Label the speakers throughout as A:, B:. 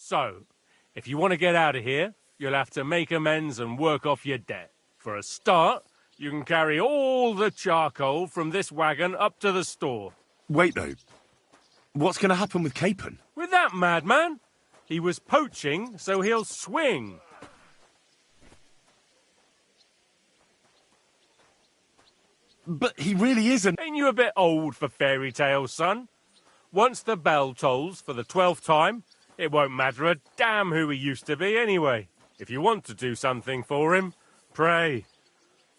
A: So, if you want to get out of here, you'll have to make amends and work off your debt. For a start, you can carry all the charcoal from this wagon up to the store.
B: Wait, though. What's going to happen with Capon?
A: With that madman? He was poaching, so he'll swing.
B: But he really isn't.
A: Ain't you a bit old for fairy tales, son? Once the bell tolls for the 12th time, it won't matter a damn who he used to be anyway. If you want to do something for him, pray.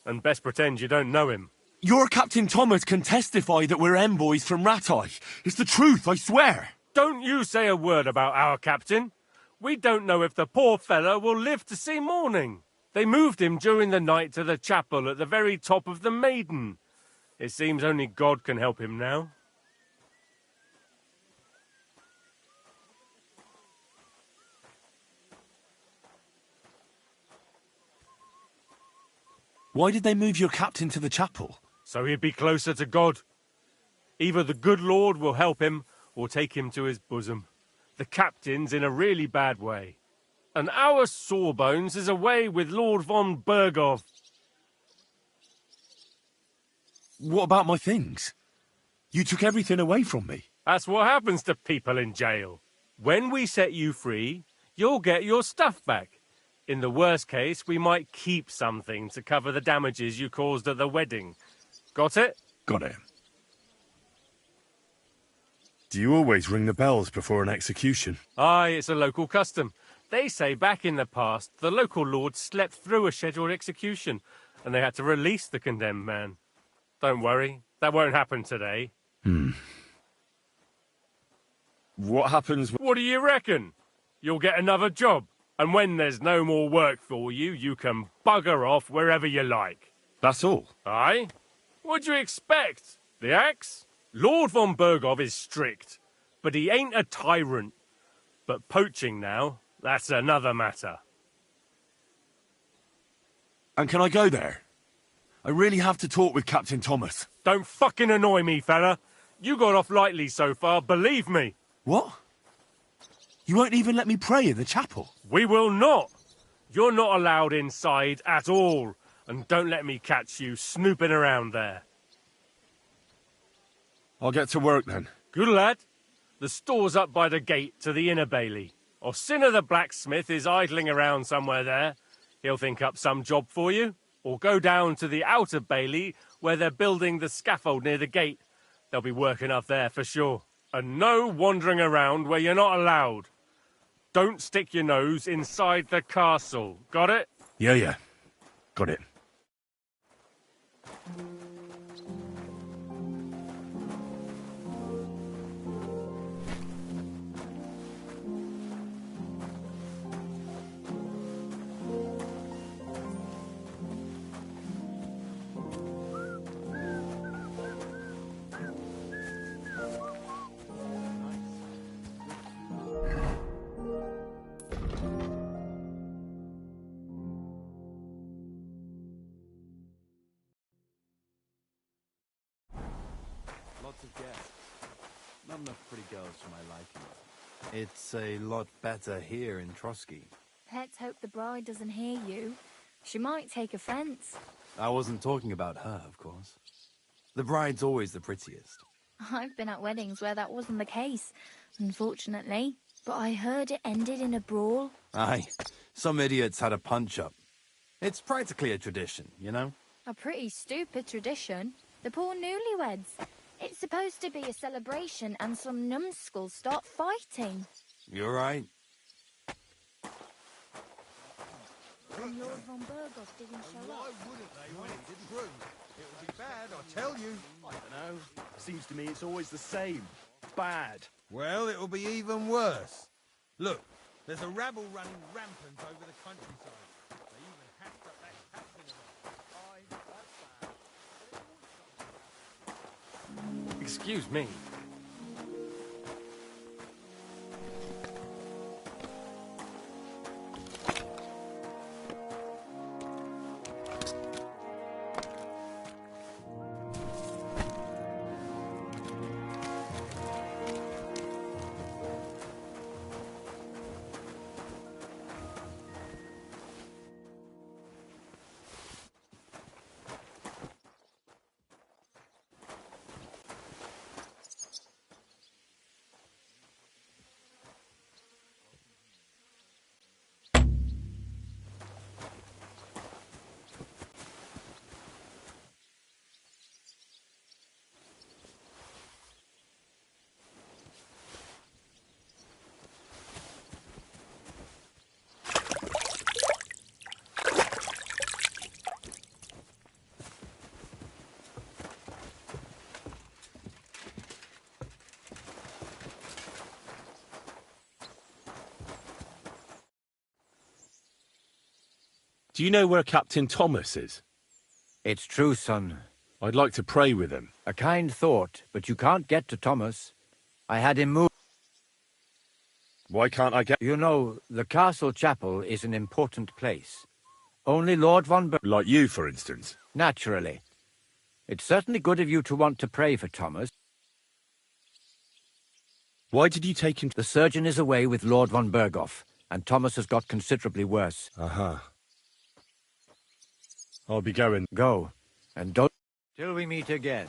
A: And best pretend you don't know him.
B: Your Captain Thomas can testify that we're envoys from Rattay. It's the truth, I swear.
A: Don't you say a word about our captain. We don't know if the poor fellow will live to see morning. They moved him during the night to the chapel at the very top of the Maiden. It seems only God can help him now.
B: Why did they move your captain to the chapel?
A: So he'd be closer to God. Either the good Lord will help him or take him to his bosom. The captain's in a really bad way. And our Sawbones is away with Lord von Berghoff.
B: What about my things? You took everything away from me.
A: That's what happens to people in jail. When we set you free, you'll get your stuff back. In the worst case, we might keep something to cover the damages you caused at the wedding. Got it?
B: Got it. Do you always ring the bells before an execution?
A: Aye, it's a local custom. They say back in the past, the local lord slept through a scheduled execution, and they had to release the condemned man. Don't worry, that won't happen today.
B: What happens...
A: What do you reckon? You'll get another job, and when there's no more work for you, you can bugger off wherever you like.
B: That's all?
A: Aye? What'd you expect? The axe? Lord von Berghoff is strict, but he ain't a tyrant. But poaching now, that's another matter.
B: And can I go there? I really have to talk with Captain Thomas.
A: Don't fucking annoy me, fella. You got off lightly so far, believe me.
B: What? You won't even let me pray in the chapel?
A: We will not. You're not allowed inside at all. And don't let me catch you snooping around there.
B: I'll get to work then.
A: Good lad. The store's up by the gate to the inner bailey. Orsina the blacksmith is idling around somewhere there. He'll think up some job for you. Or go down to the outer bailey where they're building the scaffold near the gate. They'll be working up there for sure. And no wandering around where you're not allowed. Don't stick your nose inside the castle. Got it?
B: Yeah. Got it.
C: Lots of guests. Not enough pretty girls for my liking. It's a lot better here in Trotsky.
D: Let's hope the bride doesn't hear you. She might take offense.
C: I wasn't talking about her, of course. The bride's always the prettiest.
D: I've been at weddings where that wasn't the case, unfortunately. But I heard it ended in a brawl.
C: Aye, some idiots had a punch-up. It's practically a tradition, you know?
D: A pretty stupid tradition. The poor newlyweds. It's supposed to be a celebration and some numbskulls start fighting.
C: You're right.
D: And Lord von Berghoff didn't show up.
E: Why wouldn't they when it didn't prove? It would be bad, I tell you.
F: I don't know. Seems to me it's always the same. Bad.
E: Well, it'll be even worse. Look, there's a rabble running rampant over the countryside. They even hacked up that captain of it.
A: Excuse me.
B: Do you know where Captain Thomas is?
G: It's true, son.
B: I'd like to pray with him.
G: A kind thought, but you can't get to Thomas. I had him moved.
B: Why can't I get...
G: You know, the castle chapel is an important place. Only Lord von Ber...
B: Like you, for instance.
G: Naturally. It's certainly good of you to want to pray for Thomas.
B: Why did you take him...
G: The surgeon is away with Lord von Berghoff, and Thomas has got considerably worse.
B: Uh-huh. I'll be going.
G: Go, and don't... Till we meet again.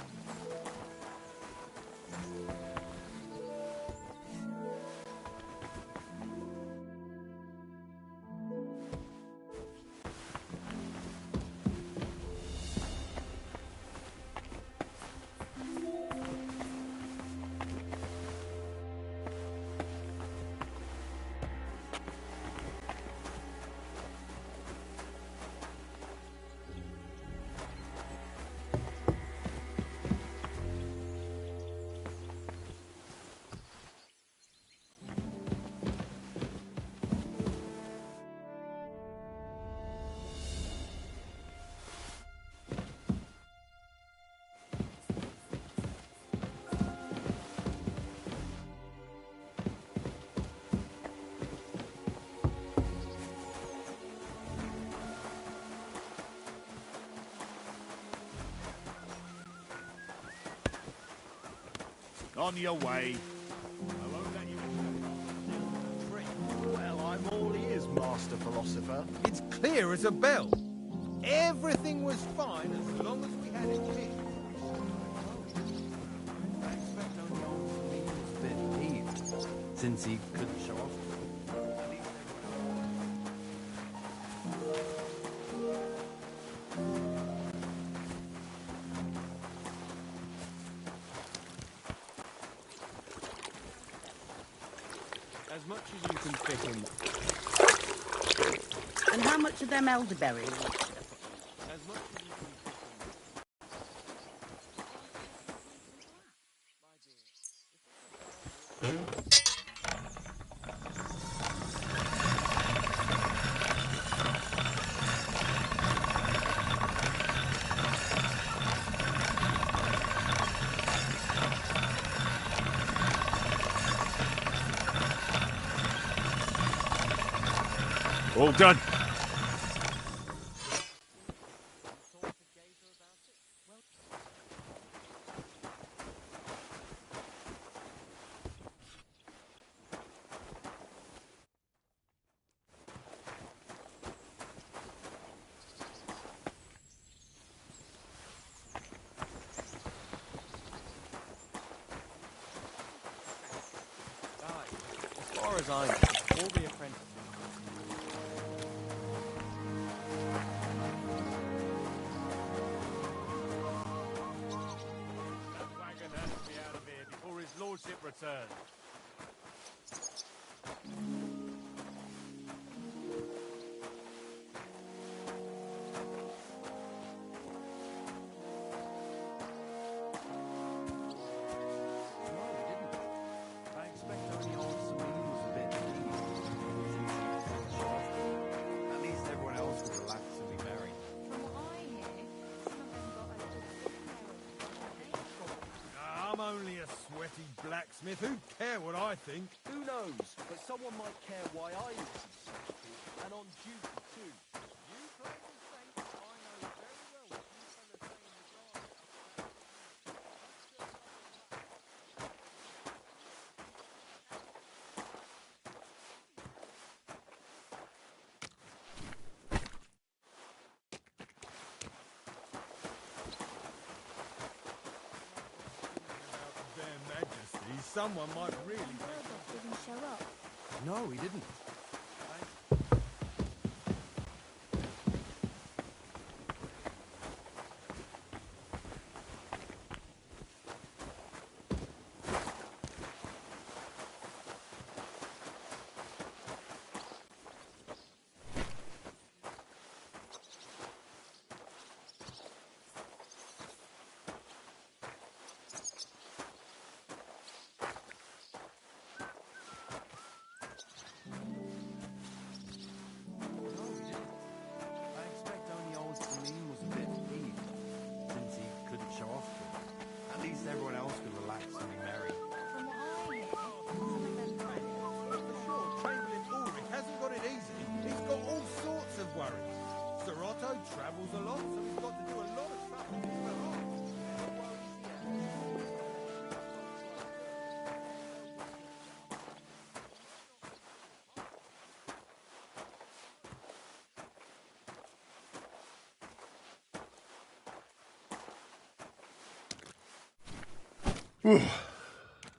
F: On your way. Well, I'm all ears, Master Philosopher.
E: It's clear as a bell. Everything was fine as long as we had it here.
C: I expect only old Salim was a bit peeved, since he couldn't show off. At least
F: As much as you can fit in.
H: And how much of them elderberries?
F: As much as you can fit
B: All done.
C: as far as I know, all the apprentices.
A: That wagon has to be out of here before his lordship returns.
C: I expect only old Salim was a bit peeved, since he couldn't show off. At least everyone else was relaxed and be merry.
D: From what I hear, some of them got a little
E: I'm only a sweaty blacksmith. Who'd care what I think?
F: Who knows? But someone might care why I listen to something, and on duty too.
E: You play the saint. I know very well what you fellas say in regard. About their majesty, someone might really think.
D: Berghoff didn't show up.
C: No, he didn't.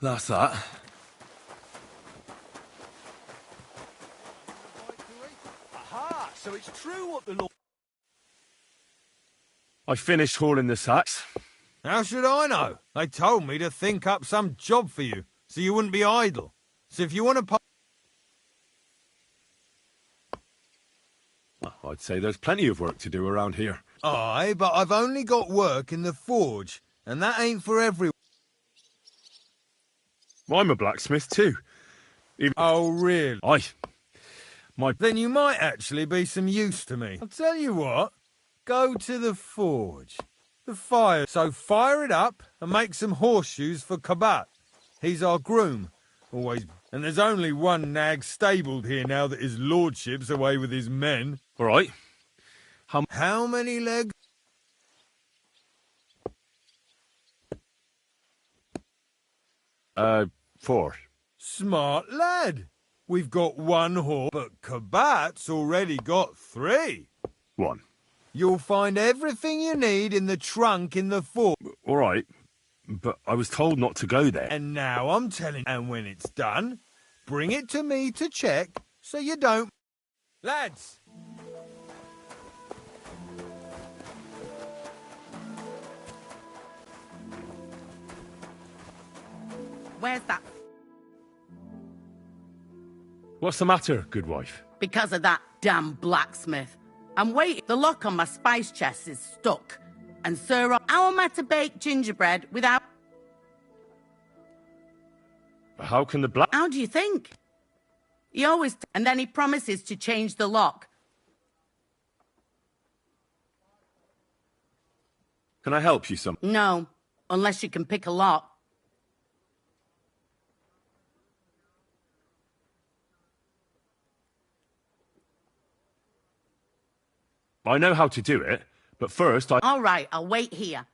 B: That's that.
F: Aha! So it's true what the law...
B: I finished hauling the sacks.
E: How should I know? They told me to think up some job for you, so you wouldn't be idle. So if you want to...
B: Well, I'd say there's plenty of work to do around here.
E: Aye, but I've only got work in the forge, and that ain't for everyone.
B: I'm a blacksmith too.
E: Oh, really?
B: My...
E: Then you might actually be some use to me. I'll tell you what, go to the forge. The fire. So fire it up and make some horseshoes for Kabat. He's our groom. Always. And there's only one nag stabled here now that his lordship's away with his men.
B: All right.
E: How many legs?
B: Four.
E: Smart lad. We've got one horse, but Kabat's already got 3.
B: One.
E: You'll find everything you need in the trunk in the forge.
B: All right. But I was told not to go there.
E: And now I'm telling you, and when it's done, bring it to me to check so you don't... Lads!
H: Where's that?
B: What's the matter, good wife?
H: Because of that damn blacksmith. I'm waiting. The lock on my spice chest is stuck. And sir, how am I to bake gingerbread without...
B: How can the black...
H: How do you think? He always... And then he promises to change the lock.
B: Can I help you some?
H: No, unless you can pick a lock.
B: I know how to do it, but first I...
H: All right, I'll wait here.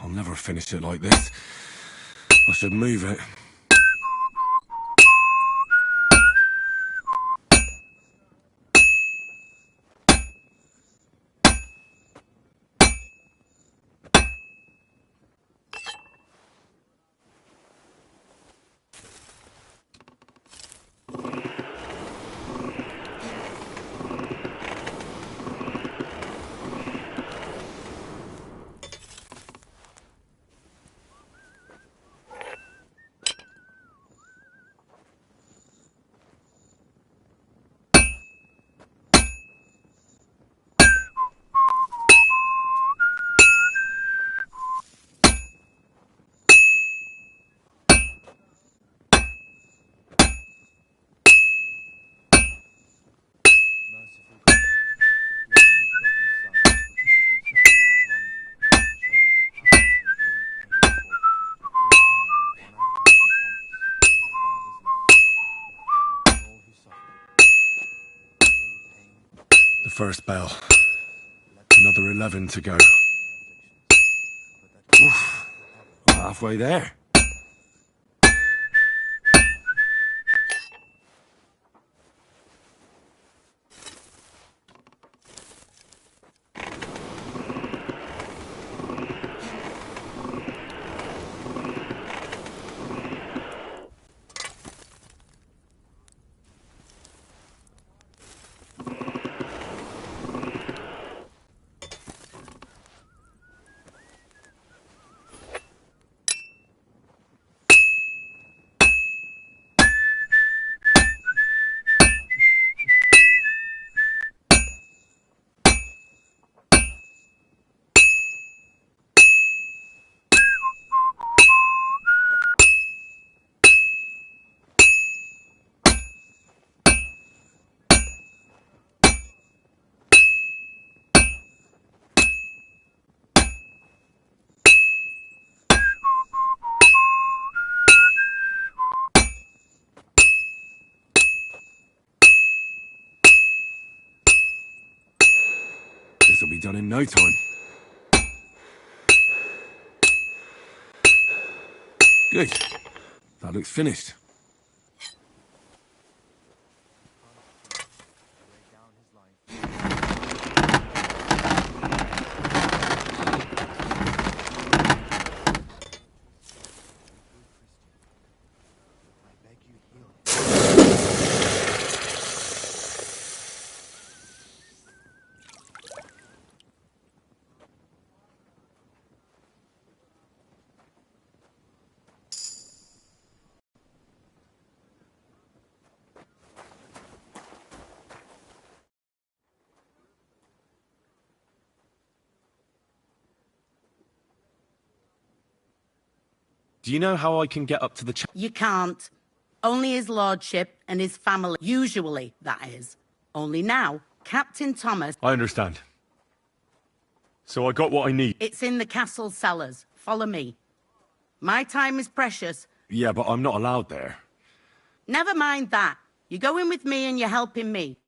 B: I'll never finish it like this. I should move it. The first bell. Another 11 to go. Oof. Halfway there. This'll be done in no time. Good. That looks finished.
I: Do you know how I can get up to the
H: You can't. Only his lordship and his family. Usually, that is. Only now, Captain Thomas...
B: I understand. So I got what I need.
H: It's in the castle cellars. Follow me. My time is precious.
B: Yeah, but I'm not allowed there.
H: Never mind that. You're going with me and you're helping me.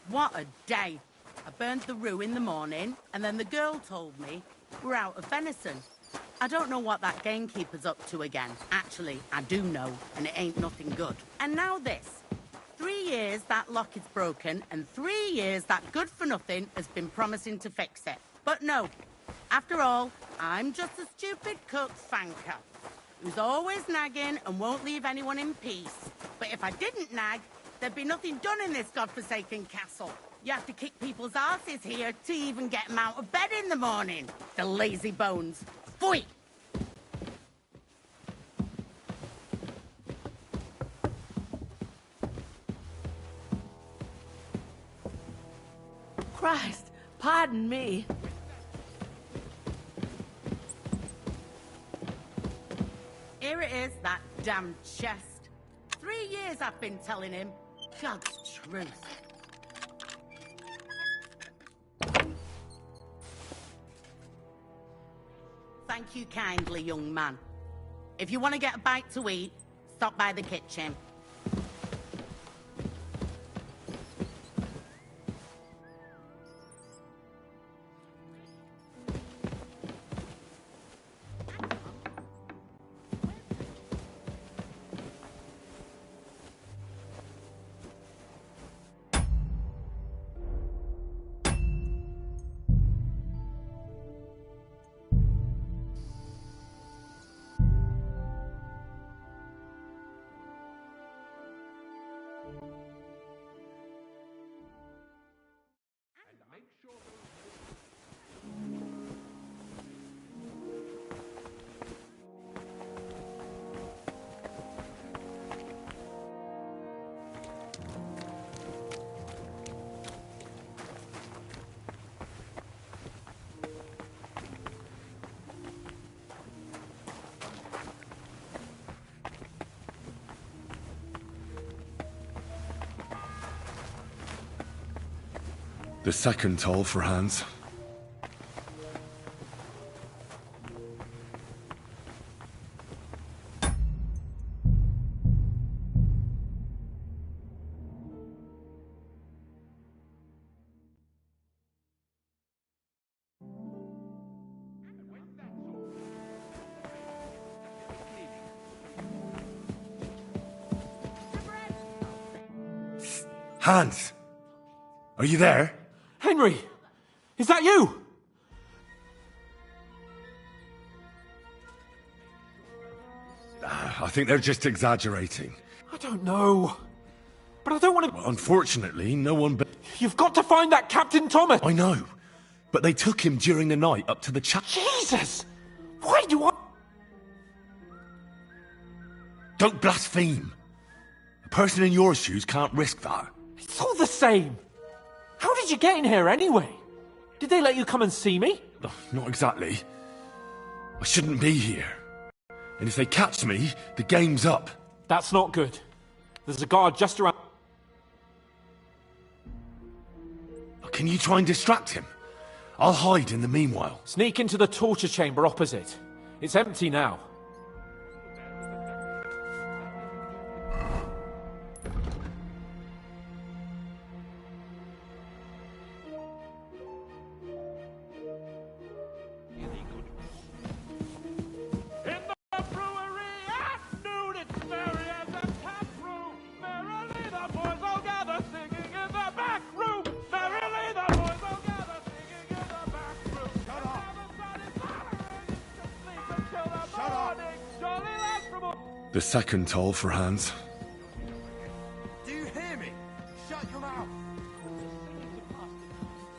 H: What a day. I burned the rue in the morning, and then the girl told me we're out of venison. I don't know what that gamekeeper's up to again. Actually, I do know, and it ain't nothing good. And now this. 3 years that lock is broken, and 3 years that good-for-nothing has been promising to fix it. But no. After all, I'm just a stupid cook fanker who's always nagging and won't leave anyone in peace. But if I didn't nag, there'd be nothing done in this godforsaken castle. You have to kick people's asses here to even get them out of bed in the morning. The lazy bones. Pfui!
J: Christ, pardon me.
H: Here it is, that damn chest. 3 years I've been telling him. God's truth. Thank you kindly, young man. If you want to get a bite to eat, stop by the kitchen.
B: The second toll for Hans. Hans! Are you there?
K: Henry! Is that you?
B: I think they're just exaggerating.
K: I don't know. But I don't want to...
B: Unfortunately, no one but...
K: You've got to find that Captain Thomas!
B: I know. But they took him during the night up to the
K: Jesus! Why do I...
B: Don't blaspheme. A person in your shoes can't risk that.
K: It's all the same. How did you get in here anyway? Did they let you come and see me?
B: Not exactly. I shouldn't be here. And if they catch me, the game's up.
K: That's not good. There's a guard just around...
B: Can you try and distract him? I'll hide in the meanwhile.
K: Sneak into the torture chamber opposite. It's empty now.
B: The second toll for Hans.
C: Do you hear me? Shut your mouth!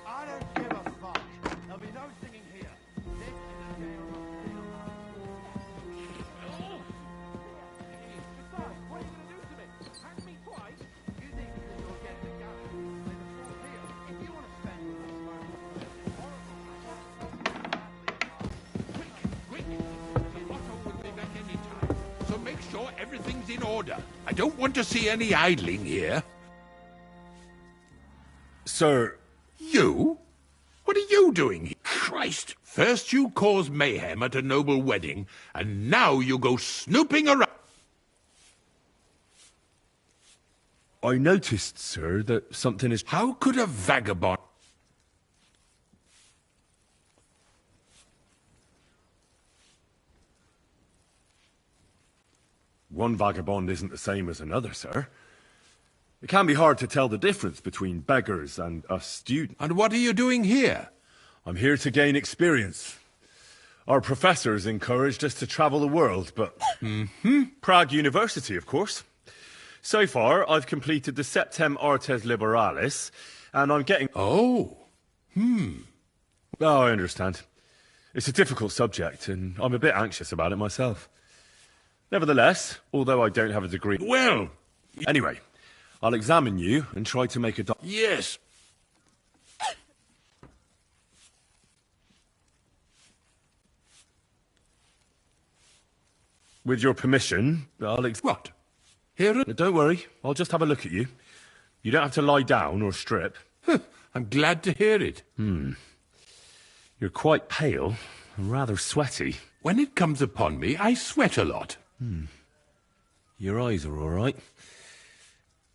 C: I don't give a fuck. There'll be no singing here. This is a jail. Besides, what are you going to do to me? Hang me twice? You think that you'll get the gallows? Play the fourth here. If you want to spend your last moments with this horrible
L: Quick! Otto will be back any time. So make sure everything's in order. I don't want to see any idling here.
B: Sir,
L: You? What are you doing here? Christ! First you cause mayhem at a noble wedding, and now you go snooping around.
B: I noticed, sir, that something is...
L: How could a vagabond...
B: One vagabond isn't the same as another, sir. It can be hard to tell the difference between beggars and us students.
L: And what are you doing here?
B: I'm here to gain experience. Our professors encouraged us to travel the world, but... Prague University, of course. So far, I've completed the Septem Artes Liberalis, and I'm getting...
L: Oh.
B: Oh, I understand. It's a difficult subject, and I'm a bit anxious about it myself. Nevertheless, although I don't have a degree...
L: Well...
B: Anyway, I'll examine you and try to make a...
L: Yes.
B: With your permission, I'll...
L: What? Here?
B: Don't worry, I'll just have a look at you. You don't have to lie down or strip.
L: I'm glad to hear it.
B: You're quite pale and rather sweaty.
L: When it comes upon me, I sweat a lot.
B: Your eyes are all right.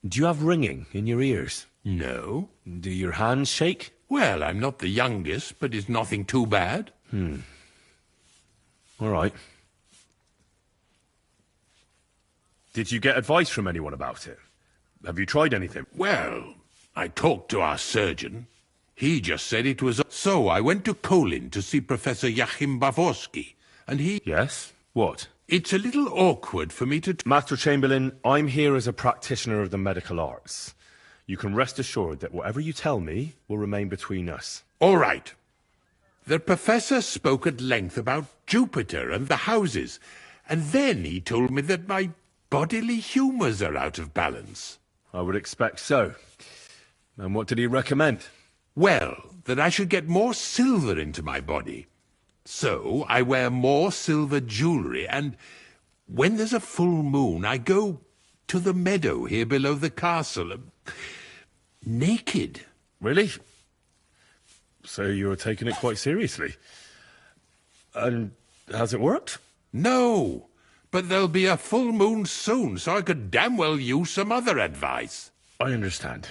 B: Do you have ringing in your ears?
L: No.
B: Do your hands shake?
L: Well, I'm not the youngest, but it's nothing too bad.
B: All right. Did you get advice from anyone about it? Have you tried anything?
L: Well, I talked to our surgeon. He just said it was... So I went to Kolin to see Professor Joachim Bavorsky, and he...
B: Yes? What?
L: It's a little awkward for me to...
B: Master Chamberlain, I'm here as a practitioner of the medical arts. You can rest assured that whatever you tell me will remain between us.
L: All right. The professor spoke at length about Jupiter and the houses, and then he told me that my bodily humours are out of balance.
B: I would expect so. And what did he recommend?
L: Well, that I should get more silver into my body. So I wear more silver jewellery, and when there's a full moon, I go to the meadow here below the castle, naked.
B: Really? So you're taking it quite seriously. And has it worked?
L: No, but there'll be a full moon soon, so I could damn well use some other advice.
B: I understand.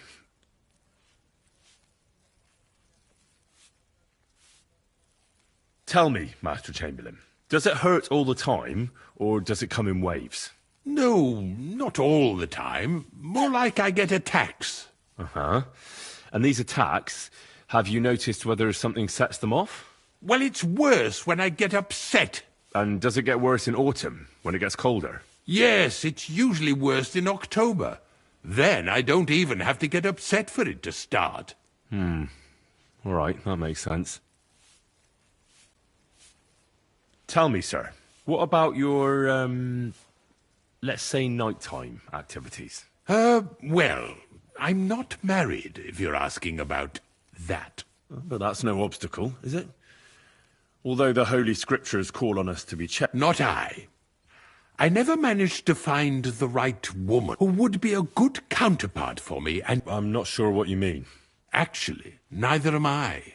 B: Tell me, Master Chamberlain, does it hurt all the time, or does it come in waves?
L: No, not all the time. More like I get attacks.
B: Uh-huh. And these attacks, have you noticed whether something sets them off?
L: Well, it's worse when I get upset.
B: And does it get worse in autumn, when it gets colder?
L: Yes, it's usually worst in October. Then I don't even have to get upset for it to start.
B: All right, that makes sense. Tell me, sir, what about your, let's say, nighttime activities?
L: Well, I'm not married, if you're asking about that.
B: But that's no obstacle, is it? Although the Holy Scriptures call on us to be checked.
L: Not I. I never managed to find the right woman who would be a good counterpart for me, and...
B: I'm not sure what you mean.
L: Actually, neither am I.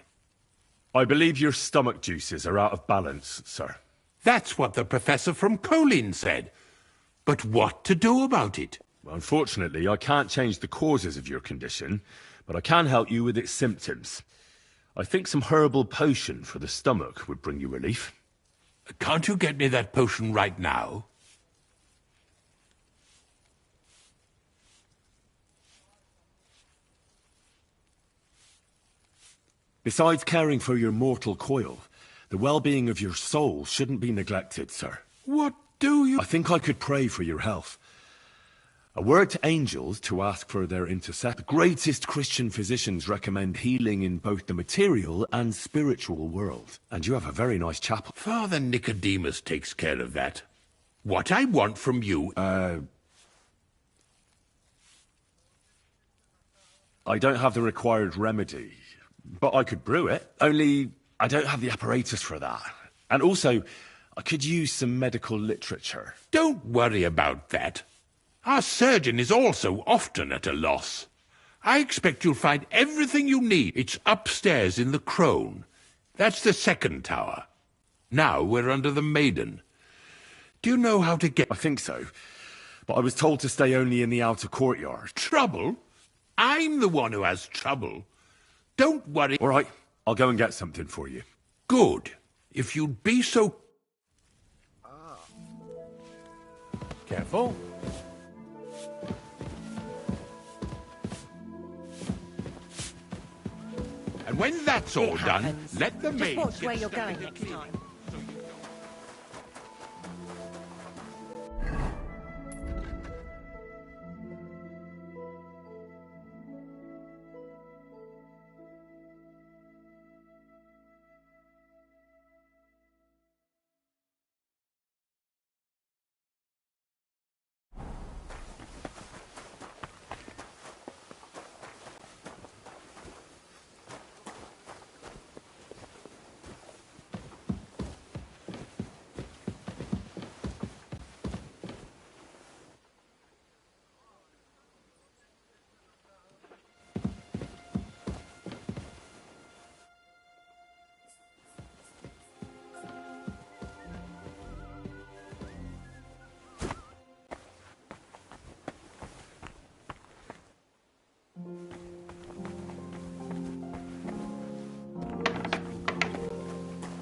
B: I believe your stomach juices are out of balance, sir.
L: That's what the professor from Kolin said. But what to do about it?
B: Unfortunately, I can't change the causes of your condition, but I can help you with its symptoms. I think some herbal potion for the stomach would bring you relief.
L: Can't you get me that potion right now?
B: Besides caring for your mortal coil, the well-being of your soul shouldn't be neglected, sir.
L: What Do you?
B: I think I could pray for your health. A word to angels to ask for their intercession. The greatest Christian physicians recommend healing in both the material and spiritual world. And you have a very nice chapel.
L: Father Nicodemus takes care of that. What I want from you...
B: I don't have the required remedy, but I could brew it. Only, I don't have the apparatus for that. And also, I could use some medical literature.
L: Don't worry about that. Our surgeon is also often at a loss. I expect you'll find everything you need. It's upstairs in the Crone. That's the second tower. Now we're under the Maiden. Do you know how to get...
B: I think so. But I was told to stay only in the outer courtyard.
L: Trouble? I'm the one who has trouble. Don't worry.
B: All right, I'll go and get something for you.
L: Good. If you'd be so...
K: Careful.
L: And when that's all done,
J: happens.
L: let the
J: Just
L: maid
J: watch
L: get
J: where you're
L: stuck in
J: going
L: the
J: next
L: cleaning.
J: time.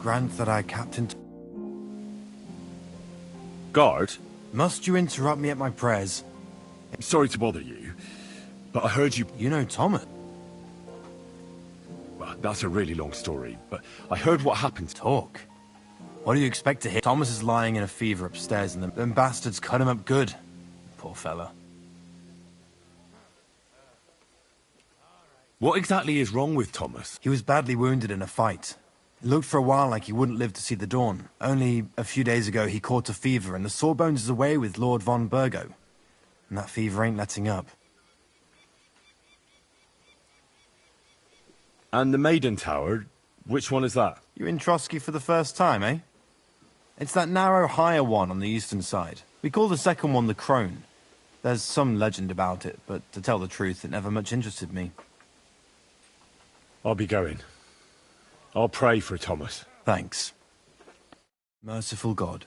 M: Grant that I captain...
B: Guard?
M: Must you interrupt me at my prayers?
B: Sorry to bother you, but I heard you...
M: You know Thomas?
B: Well, that's a really long story, but I heard what happened.
M: Talk. What do you expect to hear? Thomas is lying in a fever upstairs and them bastards cut him up good. Poor fella.
B: What exactly is wrong with Thomas?
M: He was badly wounded in a fight. It looked for a while like he wouldn't live to see the dawn. Only a few days ago he caught a fever and the Sawbones is away with Lord von Burgo. And that fever ain't letting up.
B: And the Maiden Tower, which one is that?
M: You're in Trotsky for the first time, eh? It's that narrow, higher one on the eastern side. We call the second one the Crone. There's some legend about it, but to tell the truth, it never much interested me.
B: I'll be going. I'll pray for Thomas.
M: Thanks. Merciful God,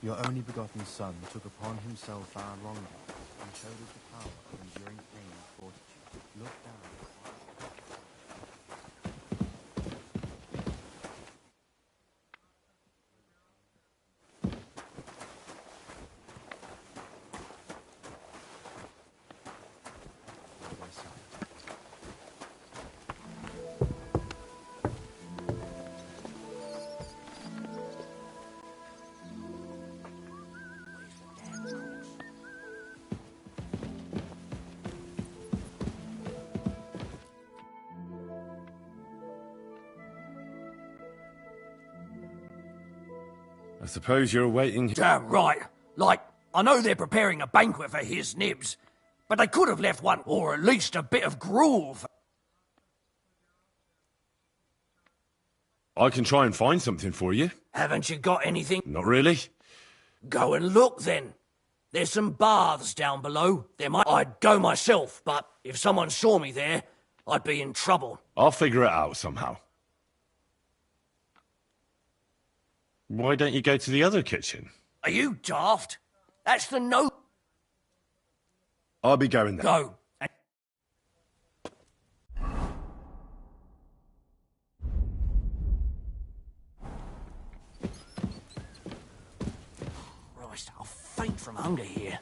M: your only begotten Son took upon himself our wrongdoing and showed us the power of enduring pain and fortitude. Look down.
B: I suppose you're waiting...
N: Damn right. Like, I know they're preparing a banquet for his nibs, but they could have left one, or at least a bit of gruel for...
B: I can try and find something for you.
N: Haven't you got anything?
B: Not really.
N: Go and look, then. There's some baths down below. I'd go myself, but if someone saw me there, I'd be in trouble.
B: I'll figure it out somehow. Why don't you go to the other kitchen?
N: Are you daft? That's the no...
B: I'll be going there.
N: Go. Christ, I'll faint from hunger here.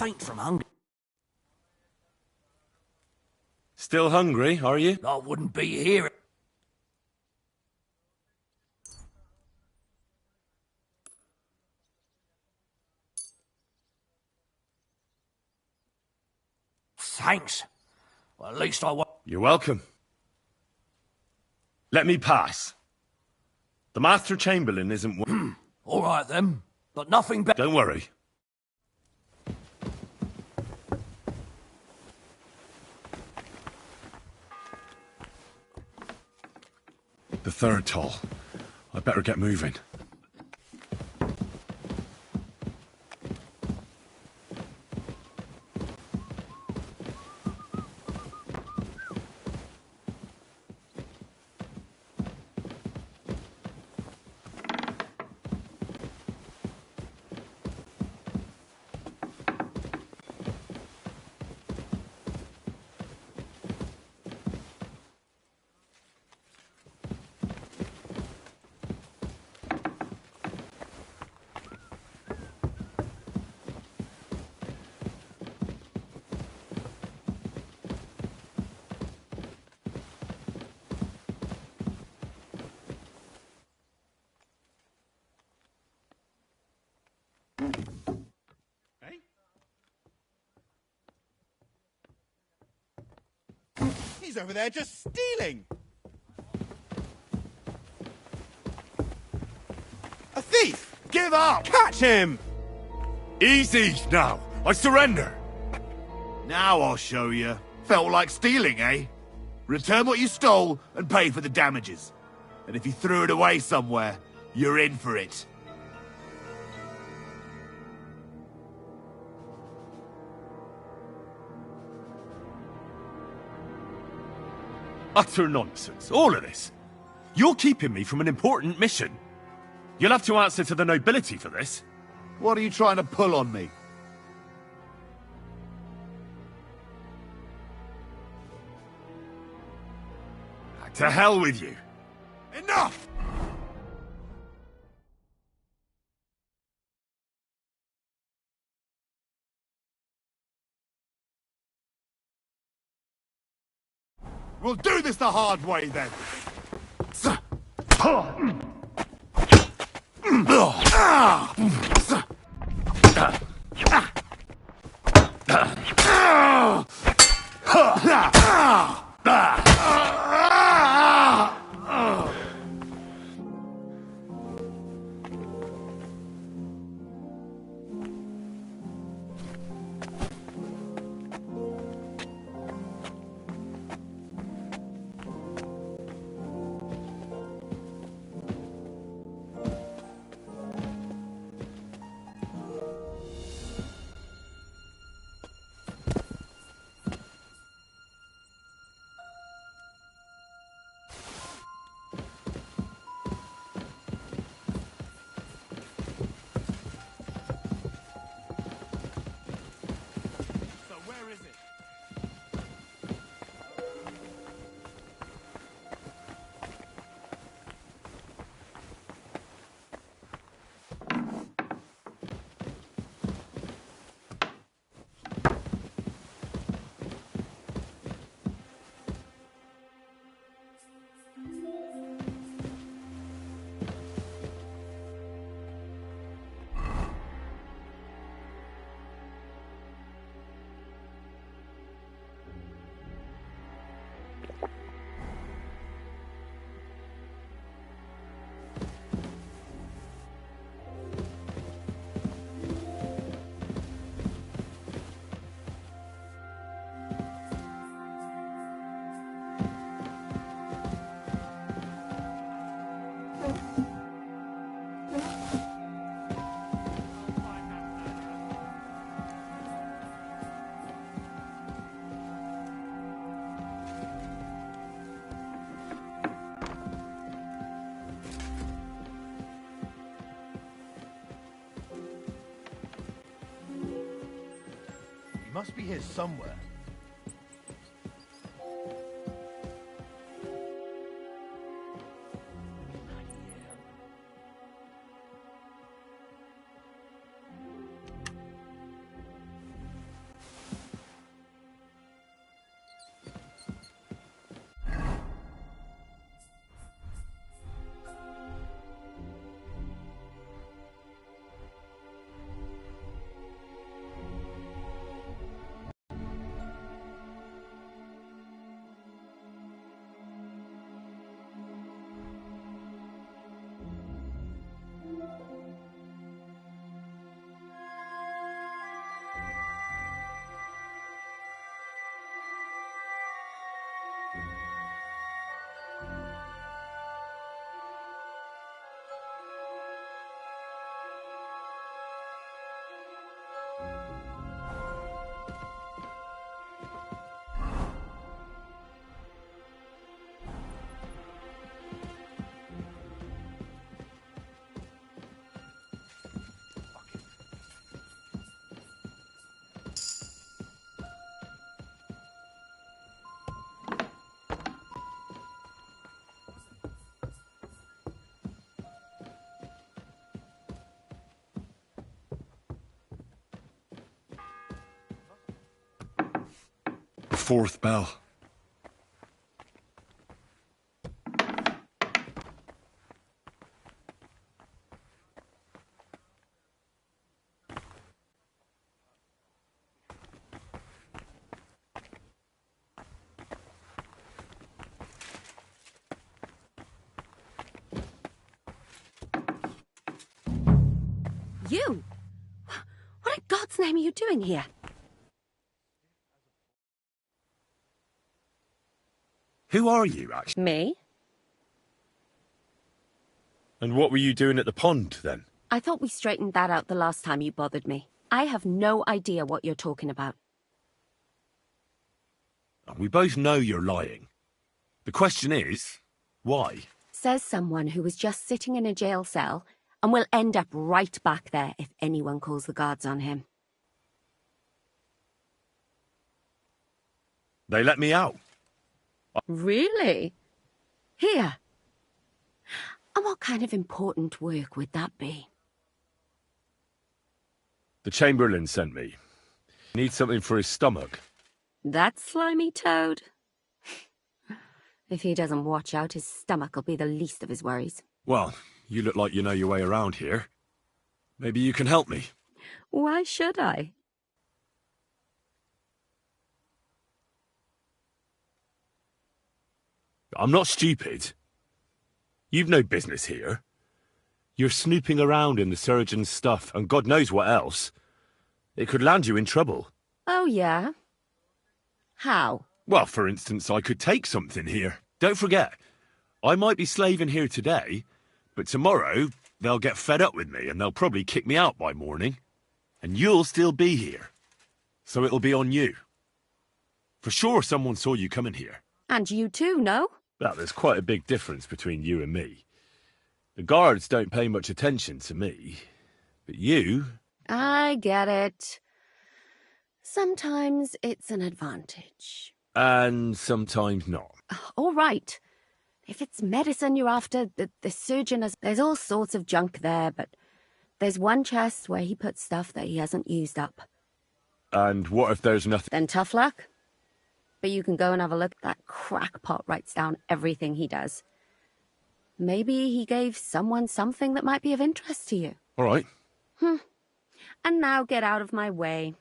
N: faint from hunger.
B: Still hungry, are you?
N: I wouldn't be here. Thanks. Well, at least I won't.
B: You're welcome. Let me pass. The Master Chamberlain isn't...
N: All right, then. But nothing better.
B: Don't worry. The third toll. I'd better get moving.
O: He's over there just stealing! A thief! Give up! Catch him!
B: Easy now! I surrender!
P: Now I'll show you. Felt like stealing, eh? Return what you stole and pay for the damages. And if you threw it away somewhere, you're in for it.
B: Utter nonsense, all of this. You're keeping me from an important mission. You'll have to answer to the nobility for this.
P: What are you trying to pull on me?
B: To hell with you.
P: Enough! We'll do this the hard way, then.
O: He must be here somewhere.
B: fourth bell.
Q: You? What in God's name are you doing here?
B: Who are you, actually?
Q: Me?
B: And what were you doing at the pond, then?
Q: I thought we straightened that out the last time you bothered me. I have no idea what you're talking about.
B: We both know you're lying. The question is, why?
Q: Says someone who was just sitting in a jail cell and will end up right back there if anyone calls the guards on him.
B: They let me out.
Q: Really? Here. And what kind of important work would that be?
B: The Chamberlain sent me. Need something for his stomach.
Q: That slimy toad? If he doesn't watch out, his stomach will be the least of his worries.
B: Well, you look like you know your way around here. Maybe you can help me.
Q: Why should I?
B: I'm not stupid. You've no business here. You're snooping around in the surgeon's stuff, and God knows what else. It could land you in trouble.
Q: Oh, yeah? How?
B: Well, for instance, I could take something here. Don't forget, I might be slaving here today, but tomorrow they'll get fed up with me and they'll probably kick me out by morning. And you'll still be here. So it'll be on you. For sure someone saw you coming here.
Q: And you too, no?
B: Well, there's quite a big difference between you and me. The guards don't pay much attention to me, but you...
Q: I get it. Sometimes it's an advantage.
B: And sometimes not.
Q: All right. If it's medicine you're after, the surgeon has... There's all sorts of junk there, but there's one chest where he puts stuff that he hasn't used up.
B: And what if there's nothing?
Q: Then tough luck. But you can go and have a look. That crackpot writes down everything he does. Maybe he gave someone something that might be of interest to you.
B: All right.
Q: And now get out of my way.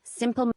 Q: Simple...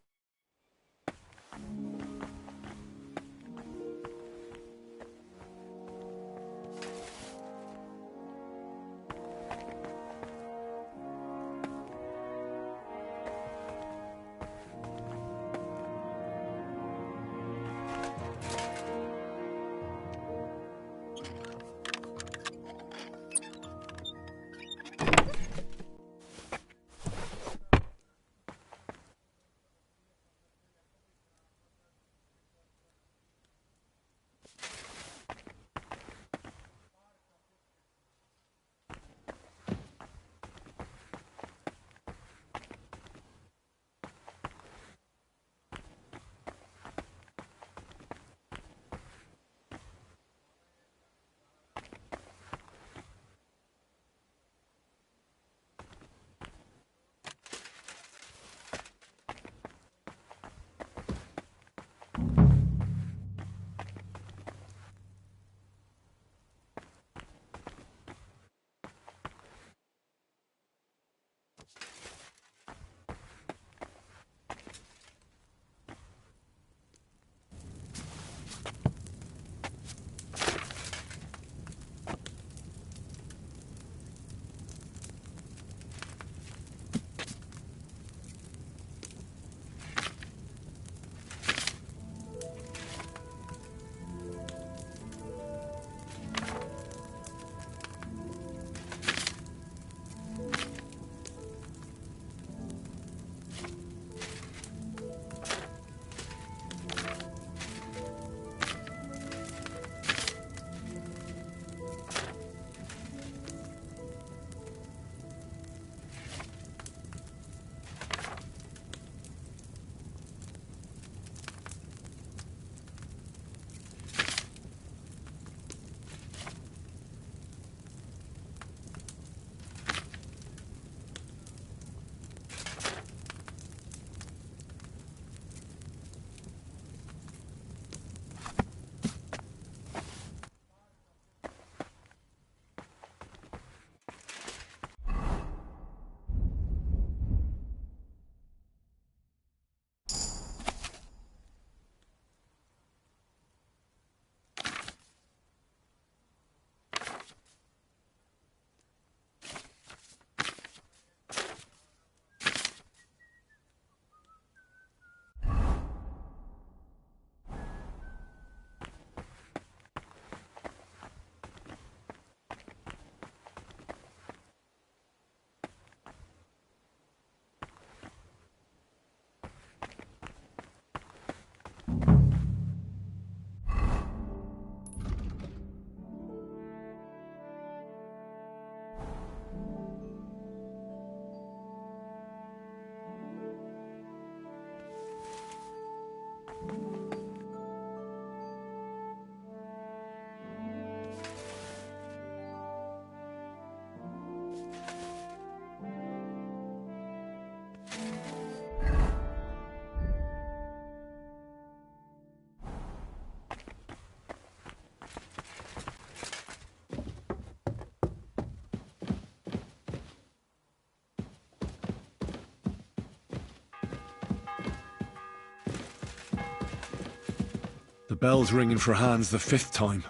B: bell's ringing for hands the 5th time.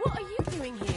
J: What are you doing here?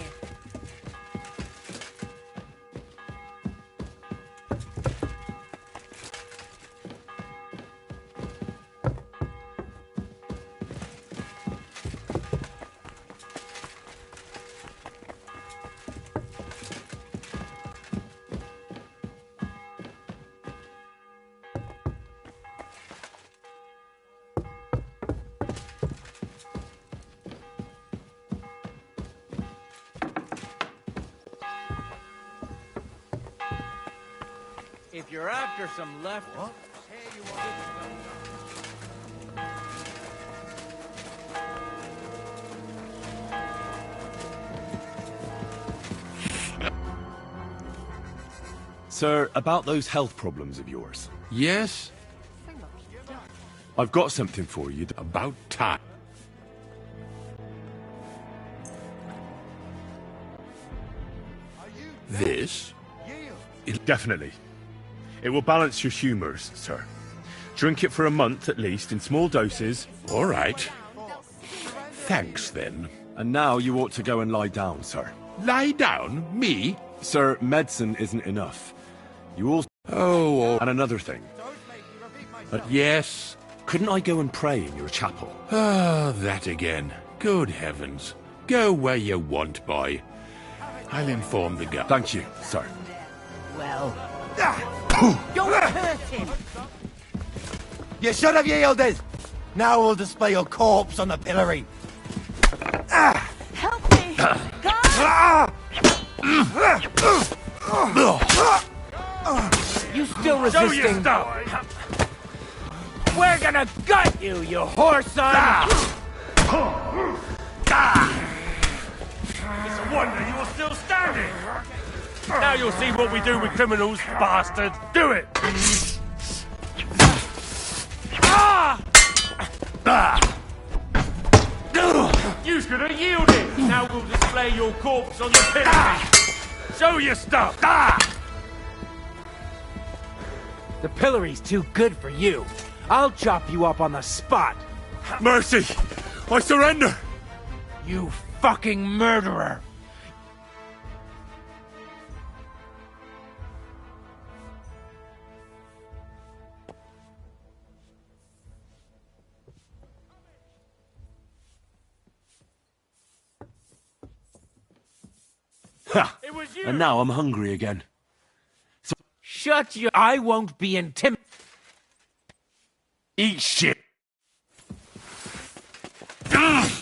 C: If you're after some left... What?
B: Sir, about those health problems of yours.
L: Yes?
B: I've got something for you.
L: About time. This?
B: Definitely. It will balance your humours, sir. Drink it for a month at least, in small doses.
L: All right. Thanks, then.
B: And now you ought to go and lie down, sir.
L: Lie down? Me?
B: Sir, medicine isn't enough. You also...
L: Oh,
B: And another thing.
L: Yes?
B: Couldn't I go and pray in your chapel?
L: Ah, that again. Good heavens. Go where you want, boy. I'll inform the guard.
B: Thank you, sir.
N: Well...
H: Don't hurt him!
O: You should have yielded! Now we'll display your corpse on the pillory.
H: Help me!
K: You still
A: Show your
K: resisting?
A: stuff!
K: We're gonna gut you, you whore son!
A: It's a wonder you're still standing! Now you'll see what we do with criminals, bastard! Do it! You should have yielded! Now we'll display your corpse on the pillory! Show your stuff!
K: The pillory's too good for you. I'll chop you up on the spot.
B: Mercy! I surrender!
K: You fucking murderer!
B: Ha!
A: It was you!
B: And now I'm hungry again.
K: Shut your... I won't be intimidated.
B: Eat shit!
K: Bad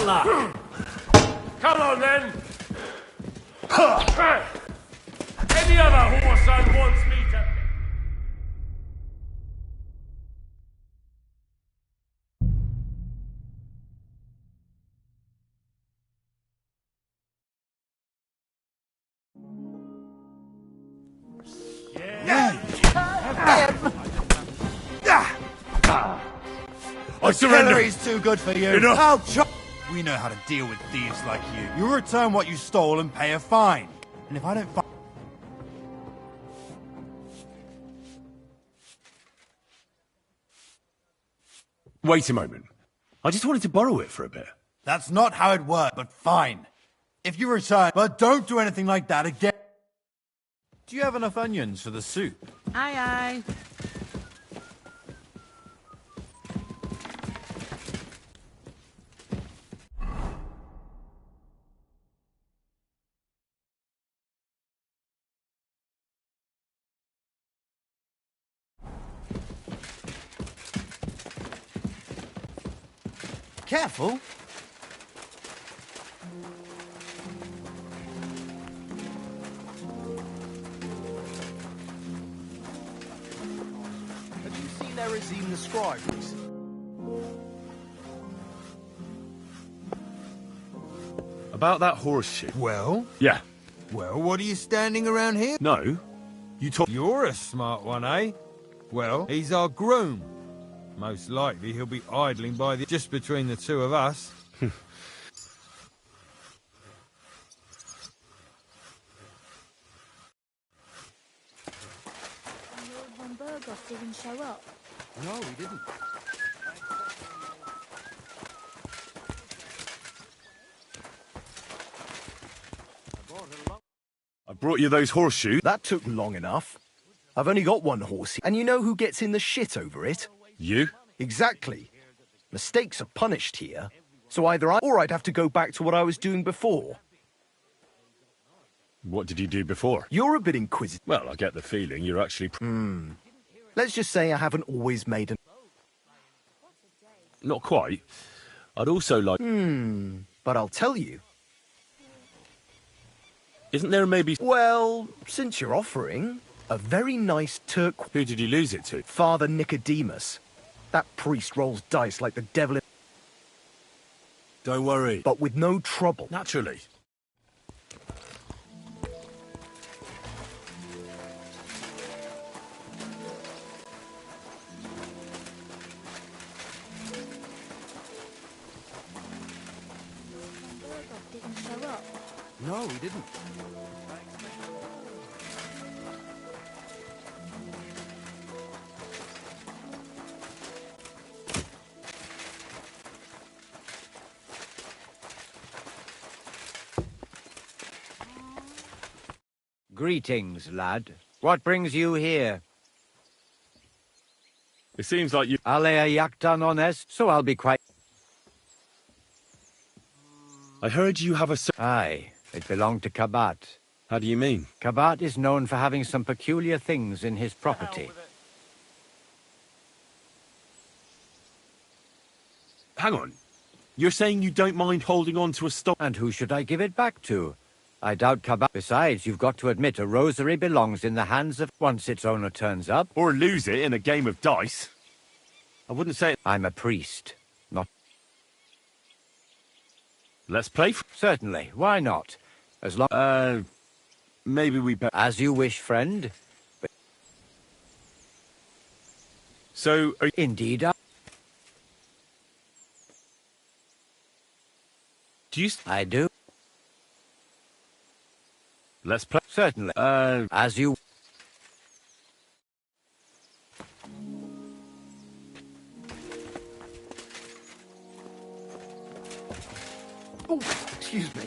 K: luck!
A: Come on then! Any other whoreson wants me to...
B: I surrender!
O: Pillory's too good for you.
B: Enough.
O: I'll chop. We know how to deal with thieves like you. You return what you stole and pay a fine. And if I don't find...
B: Wait a moment. I just wanted to borrow it for a bit.
O: That's not how it works, but fine. If you return, but don't do anything like that again.
M: Do you have enough onions for the soup?
H: Aye, aye.
O: Careful.
F: Have you seen Erazim the scribe recently?
B: About that horse shit.
E: Well?
B: Yeah.
E: Well, what are you standing around here?
B: No. You talk...
E: You're a smart one, eh? Well, he's our groom. Most likely he'll be idling by the... just between the two of us.
D: Burgos didn't show up.
F: No, he didn't.
B: I brought you those horseshoes.
F: That took long enough. I've only got one horse, and you know who gets in the shit over it?
B: You?
F: Exactly. Mistakes are punished here, so either I or I'd have to go back to what I was doing before.
B: What did you do before?
F: You're a bit inquisitive.
B: Well, I get the feeling you're actually...
F: Let's just say I haven't always made an...
B: Not quite. I'd also like...
F: But I'll tell you.
B: Isn't there maybe...
F: Well, since you're offering, a very nice turquoise...
B: Who did you lose it to?
F: Father Nicodemus. That priest rolls dice like the devil in...
B: Don't worry.
F: But with no trouble.
B: Naturally.
D: Burgos didn't show up.
F: No, he didn't.
G: Greetings, lad. What brings you here?
B: It seems like you...
G: Alea Yaktan honest, so I'll be quite...
B: I heard you have a...
G: Aye, it belonged to Kabat.
B: How do you mean?
G: Kabat is known for having some peculiar things in his property.
B: Hang on. You're saying you don't mind holding on to a stock...
G: And who should I give it back to? I doubt Kabat. Besides, you've got to admit a rosary belongs in the hands of once its owner turns up.
B: Or lose it in a game of dice. I wouldn't say...
G: I'm a priest, not...
B: Let's play...
G: Certainly, why not? As long...
B: maybe we better...
G: As you wish, friend. But...
B: So...
G: Indeed,
B: Do you...
G: I do.
B: Let's play...
G: Certainly. As you...
F: Oh, excuse me.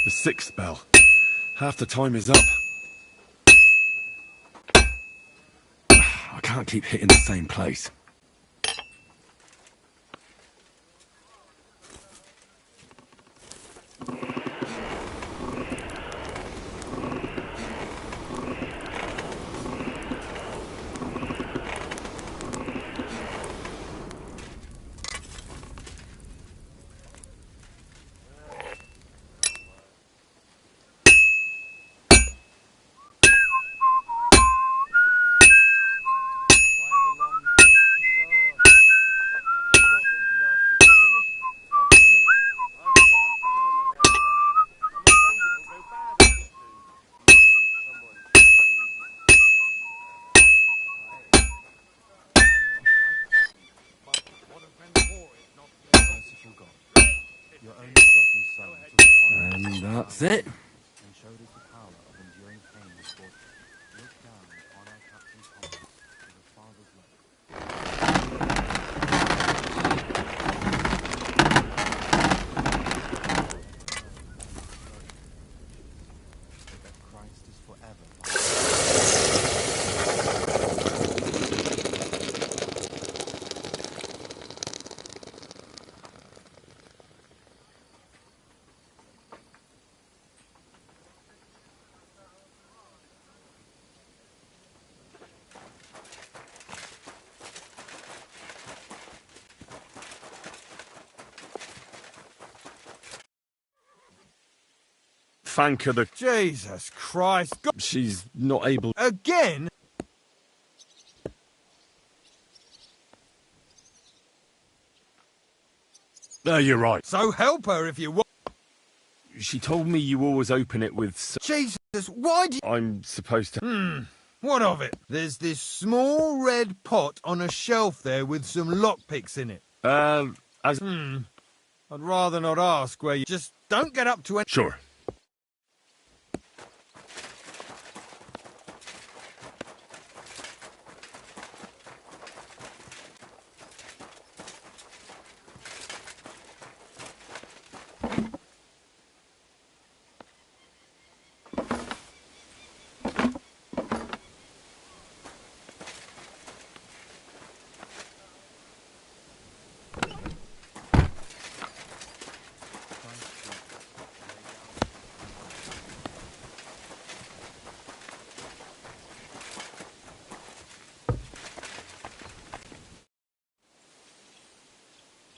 B: The sixth bell. Half the time is up. I can't keep hitting the same place.
N: That's it.
B: Thank her.
E: Jesus Christ.
B: She's not able...
E: Again?
B: No, you're right.
E: So help her if you want.
B: She told me you always open it with...
E: Jesus, why do you...
B: I'm supposed to...
E: What of it? There's this small red pot on a shelf there with some lockpicks in it.
B: I'd
E: rather not ask where you... Just don't get up to any...
B: Sure.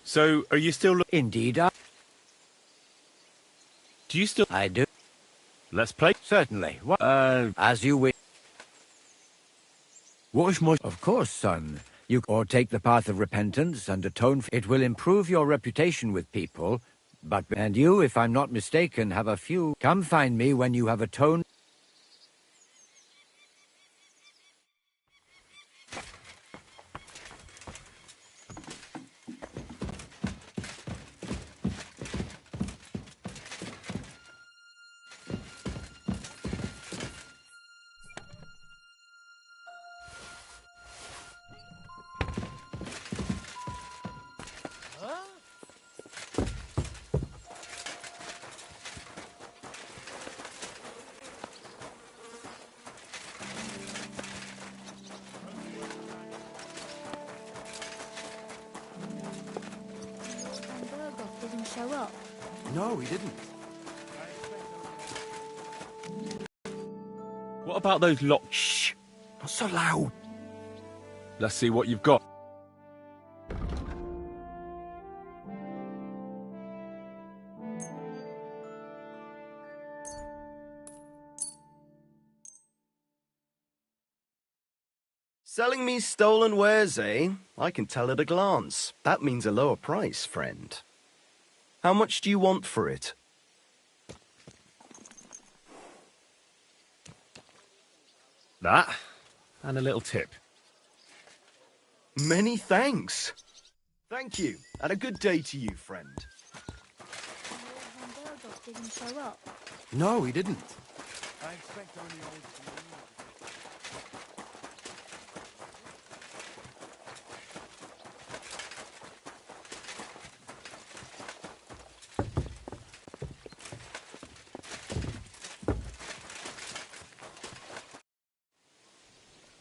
B: So, are you still...
G: Indeed,
B: Do you still...
G: I do.
B: Let's play?
G: Certainly. What? As you wish.
B: What if my...
G: Of course, son. You or take the path of repentance and atone for... It will improve your reputation with people, but... And you, if I'm not mistaken, have a few... Come find me when you have atoned...
D: Didn't show up.
O: No, he didn't.
B: What about those locks?
N: Shh! Not so loud.
B: Let's see what you've got.
F: Selling me stolen wares, eh? I can tell at a glance. That means a lower price, friend. How much do you want for it?
B: That, and a little tip.
F: Many thanks. Thank you, and a good day to you, friend.
D: Didn't show up.
O: No, he didn't.
C: I expect only old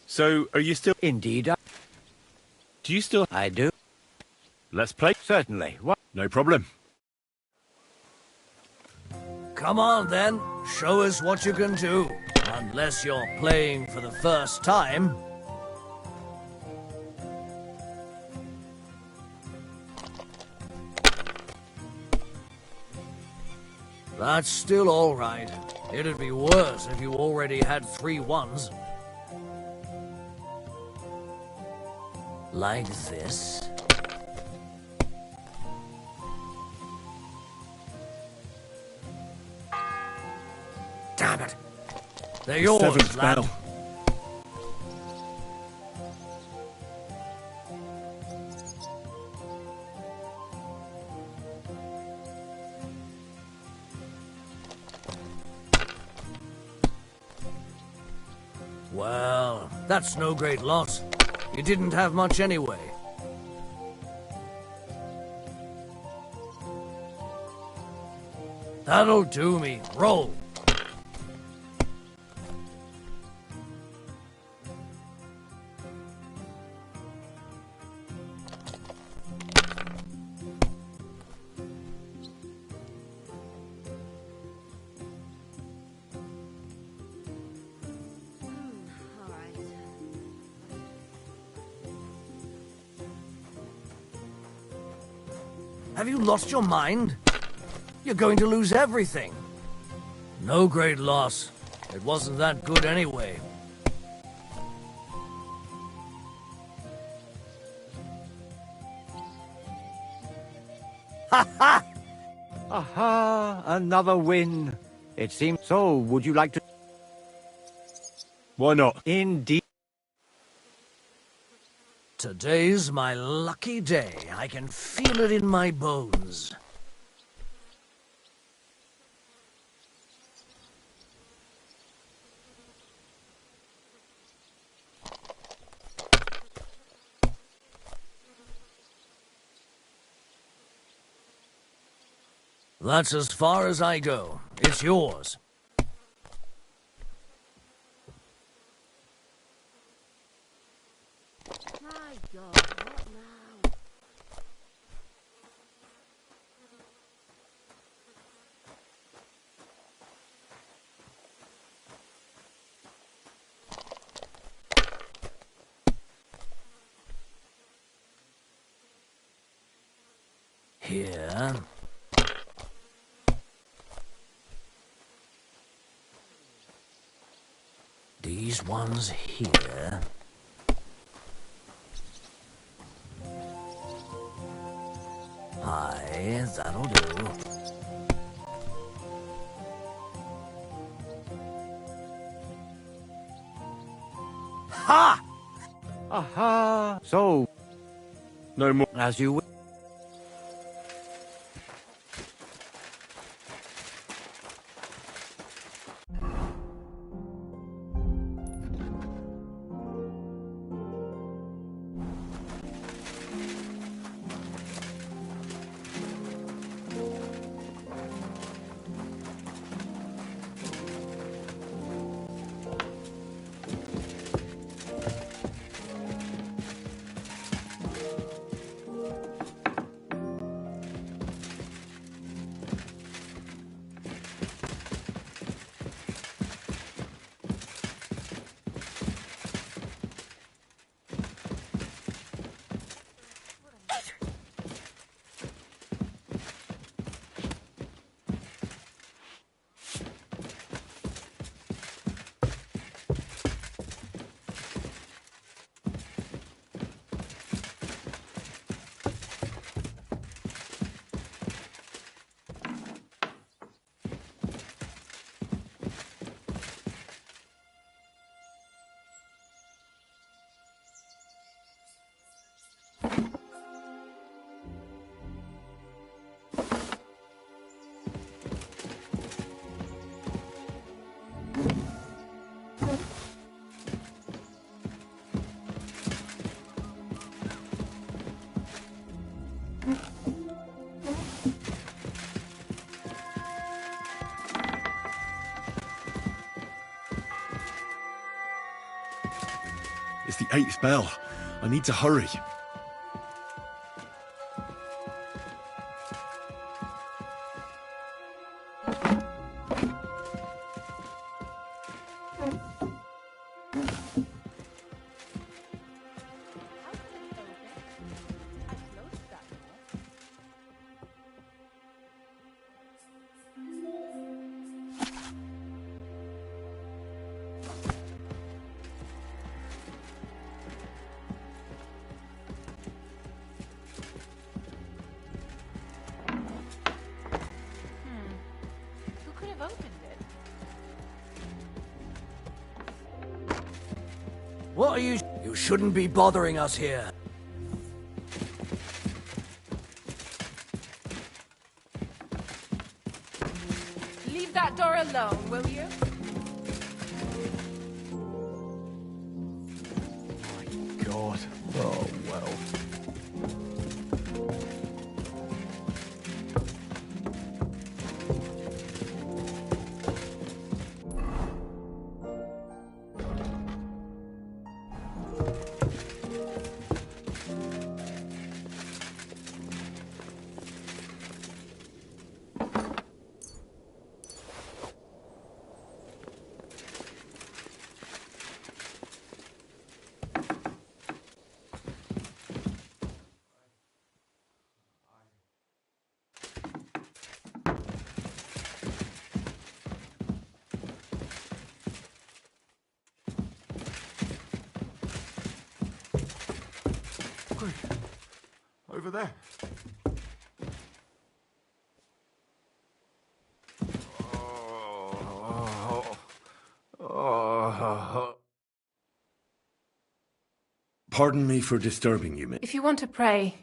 B: So, are you still...
G: Indeed,
B: Do you still...
G: I do.
B: Let's play?
G: Certainly. What?
B: No problem.
N: Come on, then. Show us what you can do. Unless you're playing for the first time. That's still all right. It'd be worse if you already had 3 ones. Like this. Damn it. They're yours,
B: 7th
N: lad.
B: bell.
N: Well, that's no great loss. You didn't have much anyway. That'll do me. Roll. Have you lost your mind? You're going to lose everything. No great loss. It wasn't that good anyway.
G: Ha ha! Aha! Another win. It seems so. Would you like to?
B: Why not?
G: Indeed.
N: Today's my lucky day. I can feel it in my bones. That's as far as I go. It's yours.
J: My God, what now?
N: Here. These ones here. Aye, that'll do. Ha!
G: Aha! So,
B: no more.
G: As you will.
B: It's the 8th bell. I need to hurry.
N: What are you? You shouldn't be bothering us here.
J: Leave that door alone, will you?
B: God.
M: Oh, well.
P: Quick. Over there.
B: Pardon me for disturbing you,
R: If you want to pray,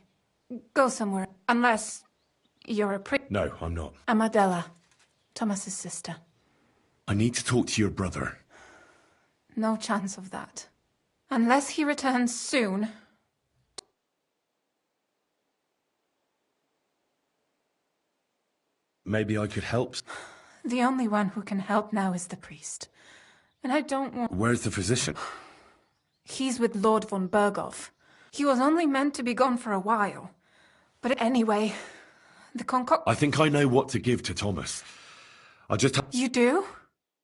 R: go somewhere. Unless you're a priest.
B: No, I'm not.
R: I'm Adela, Thomas's sister.
B: I need to talk to your brother.
R: No chance of that. Unless he returns soon.
B: Maybe I could help.
R: The only one who can help now is the priest. And I don't want...
B: Where's the physician?
R: He's with Lord von Berghoff. He was only meant to be gone for a while. But anyway, the
B: I think I know what to give to Thomas. I just...
R: You do?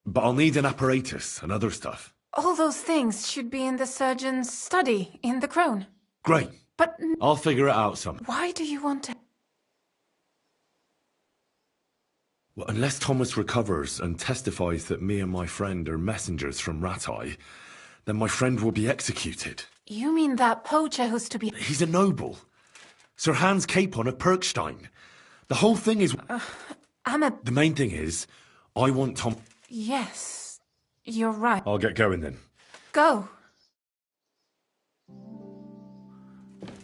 B: But I'll need an apparatus and other stuff.
R: All those things should be in the surgeon's study in the Crone.
B: Great.
R: But...
B: I'll figure it out some.
R: Why do you want to...
B: Well, unless Thomas recovers and testifies that me and my friend are messengers from Ratai, then my friend will be executed.
R: You mean that poacher who's to be...
B: He's a noble. Sir Hans Capon of Perkstein. The whole thing is... The main thing is, I want Tom...
R: Yes, you're right.
B: I'll get going then.
R: Go.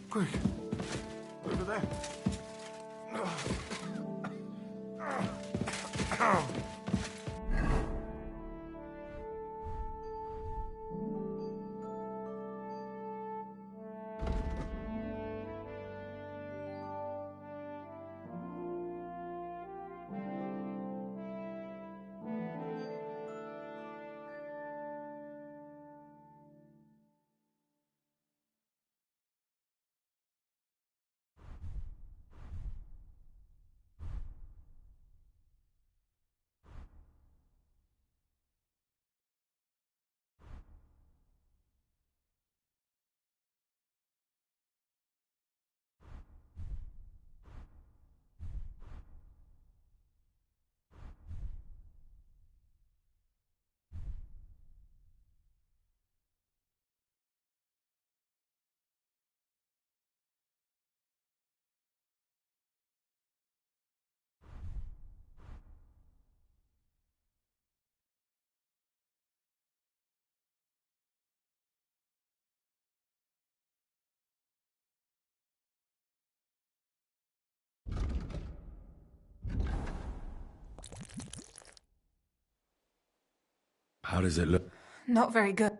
P: Quick. Over there.
B: How does it look?
R: Not very good.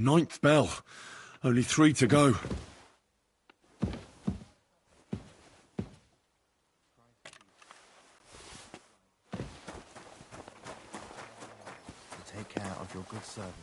B: 9th bell. Only 3 to go.
M: Take care of your good servant.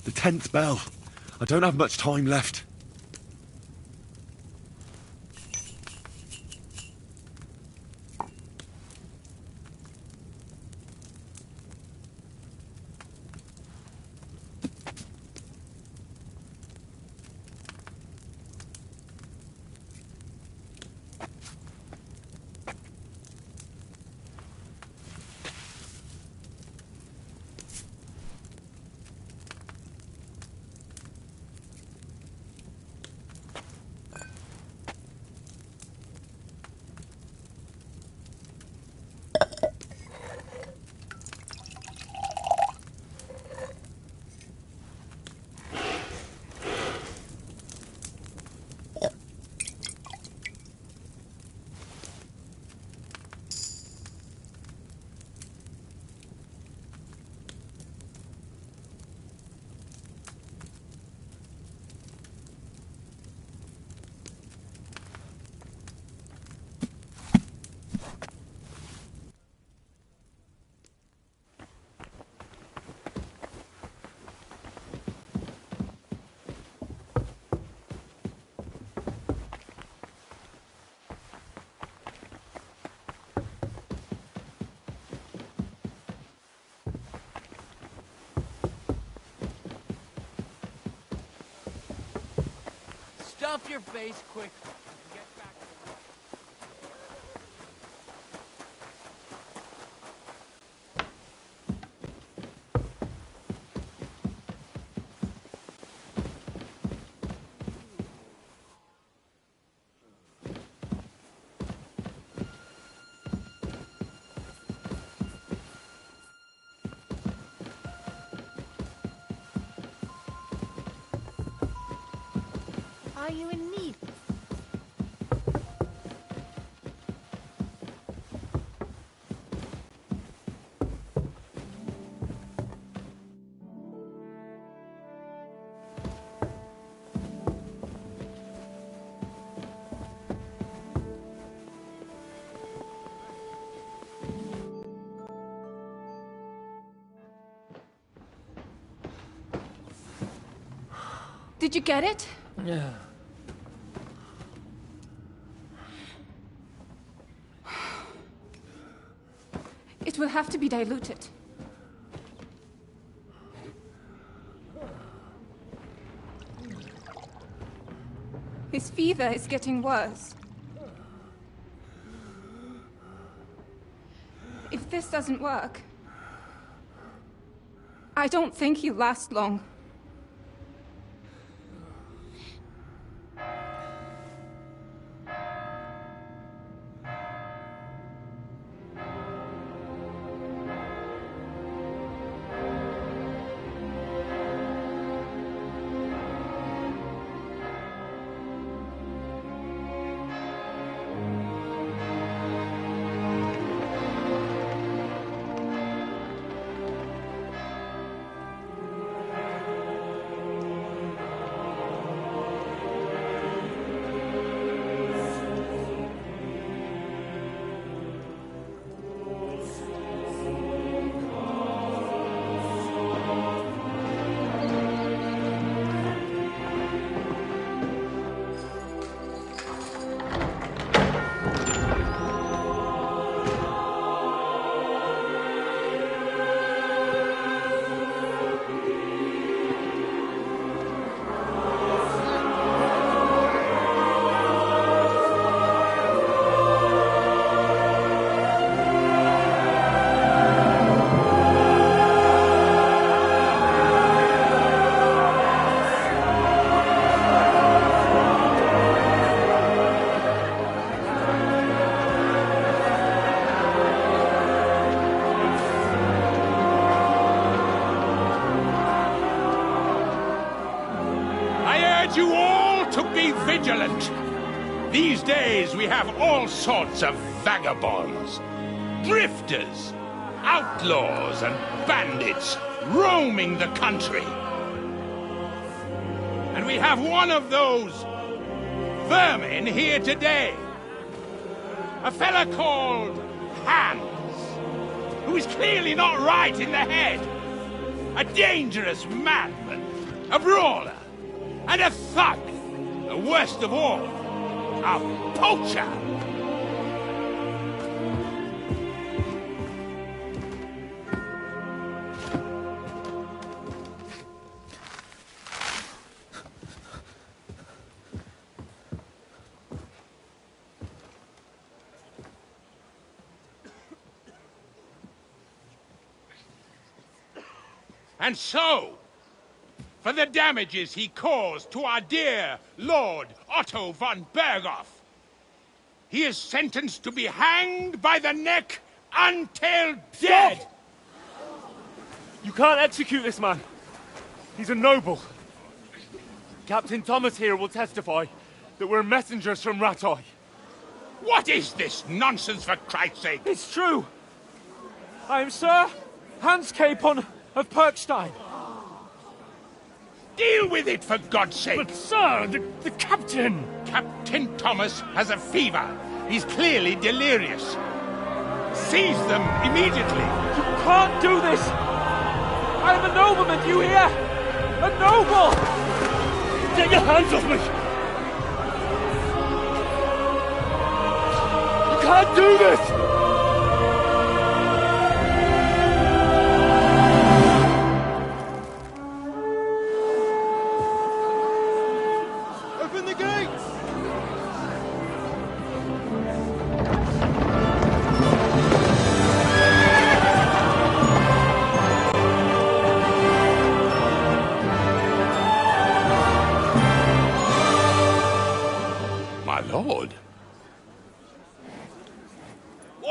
B: The 10th bell. I don't have much time left.
K: off your face quick.
J: Are you in need?
R: Did you get it?
K: Yeah.
R: It will have to be diluted. His fever is getting worse. If this doesn't work, I don't think he'll last long.
L: You all to be vigilant. These days we have all sorts of vagabonds, drifters, outlaws and bandits roaming the country. And we have one of those vermin here today. A fella called Hans, who is clearly not right in the head. A dangerous madman, a brawler, and a thug, the worst of all, a poacher. And so, for the damages he caused to our dear Lord Otto von Berghoff, he is sentenced to be hanged by the neck until dead.
A: Stop! You can't execute this man. He's a noble. Captain Thomas here will testify that we're messengers from Ratoi.
L: What is this nonsense, for Christ's sake?
K: It's true. I am Sir Hans Capon of Perkstein.
L: Deal with it, for God's sake!
A: But, sir, the captain...
L: Captain Thomas has a fever. He's clearly delirious. Seize them immediately.
K: You can't do this! I am a nobleman, you hear? A noble!
A: Get your hands off me! You can't do this!
E: Open the gate!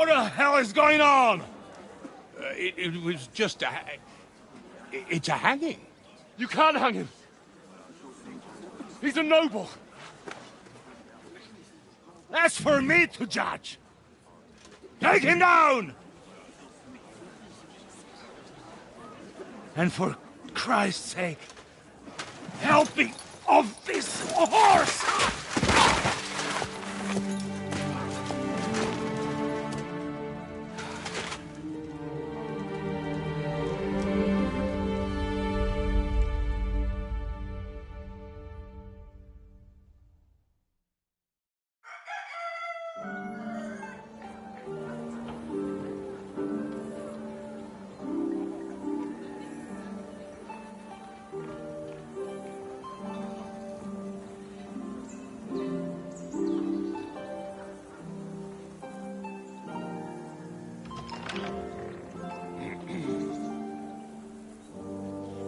P: What the hell is going on?
L: It was just a... It's a hanging.
A: You can't hang him. He's a noble.
P: That's for me to judge. Take him down! And for Christ's sake, help me off this horse!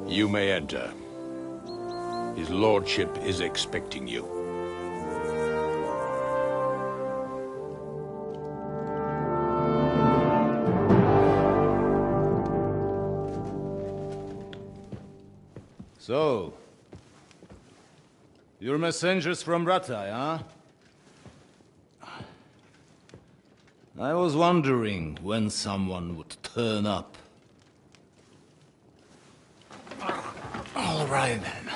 L: You may enter. His lordship is expecting you.
S: So, you're messengers from Rattay, huh? I was wondering when someone would turn up. All right, then.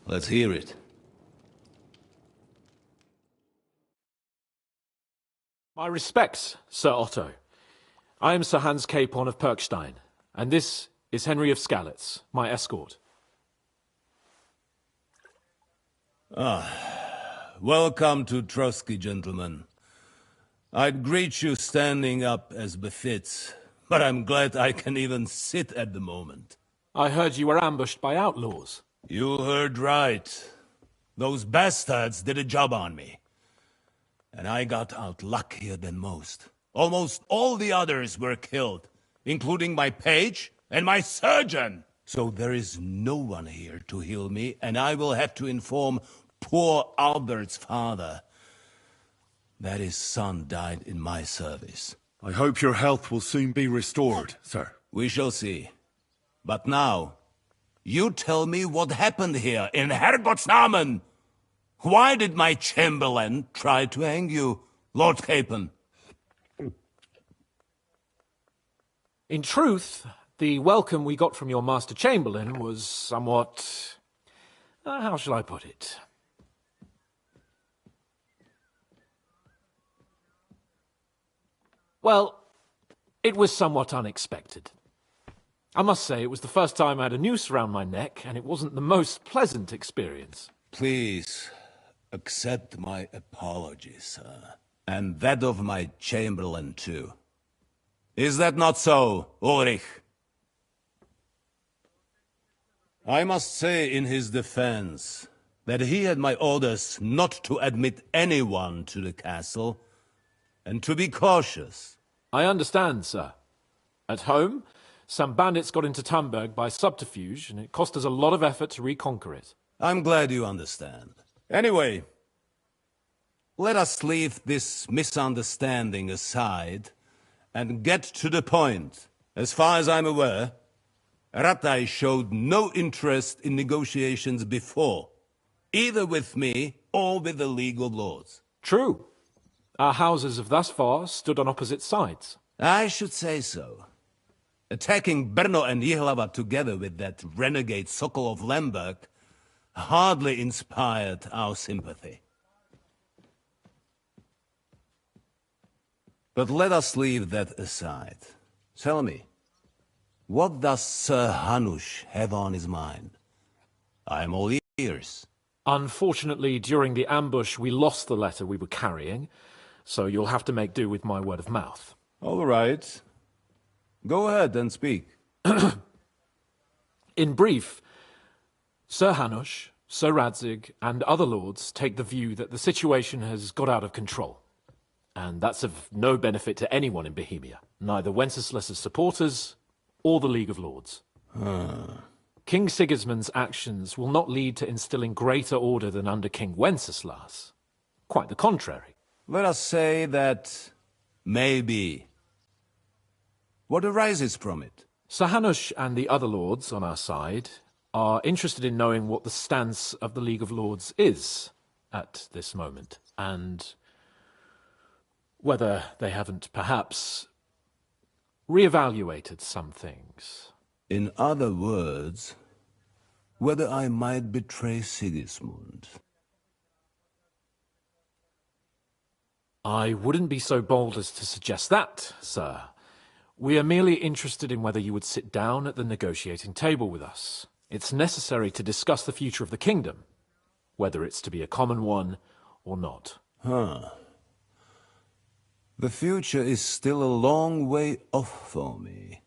S: Let's hear it.
K: My respects, Sir Otto. I am Sir Hans Capon of Perkstein, and this is Henry of Skalitz, my escort.
S: Welcome to Trotsky, gentlemen. I'd greet you standing up as befits, but I'm glad I can even sit at the moment.
K: I heard you were ambushed by outlaws.
S: You heard right. Those bastards did a job on me. And I got out luckier than most. Almost all the others were killed, including my page and my surgeon. So there is no one here to heal me, and I will have to inform poor Albert's father that his son died in my service.
B: I hope your health will soon be restored, sir.
S: We shall see. But now, you tell me what happened here in Herrgottsnamen. Why did my chamberlain try to hang you, Lord Capon?
K: In truth, the welcome we got from your Master Chamberlain was somewhat... how shall I put it? Well, it was somewhat unexpected. I must say, it was the first time I had a noose around my neck, and it wasn't the most pleasant experience.
S: Please, accept my apologies, sir. And that of my chamberlain, too. Is that not so, Ulrich? I must say in his defense that he had my orders not to admit anyone to the castle, and to be cautious.
K: I understand, sir. At home, some bandits got into Tamberg by subterfuge, and it cost us a lot of effort to reconquer it.
S: I'm glad you understand. Anyway, let us leave this misunderstanding aside and get to the point. As far as I'm aware, Rattay showed no interest in negotiations before, either with me or with the League of Lords.
K: True. Our houses have thus far stood on opposite sides.
S: I should say so. Attacking Brno and Jihlava together with that renegade Sokol of Lemberg hardly inspired our sympathy. But let us leave that aside. Tell me, what does Sir Hanush have on his mind? I am all ears.
K: Unfortunately, during the ambush, we lost the letter we were carrying, so you'll have to make do with my word of mouth.
S: All right. Go ahead and speak.
K: In brief, Sir Hanush, Sir Radzig, and other lords take the view that the situation has got out of control. And that's of no benefit to anyone in Bohemia, neither Wenceslas's supporters or the League of Lords. King Sigismund's actions will not lead to instilling greater order than under King Wenceslas. Quite the contrary.
S: Let us say that maybe. What arises from it?
K: Sir Hanush and the other lords on our side are interested in knowing what the stance of the League of Lords is at this moment, and whether they haven't perhaps reevaluated some things.
S: In other words, whether I might betray Sigismund.
K: I wouldn't be so bold as to suggest that, sir. We are merely interested in whether you would sit down at the negotiating table with us. It's necessary to discuss the future of the kingdom, whether it's to be a common one or not.
S: Huh. The future is still a long way off for me,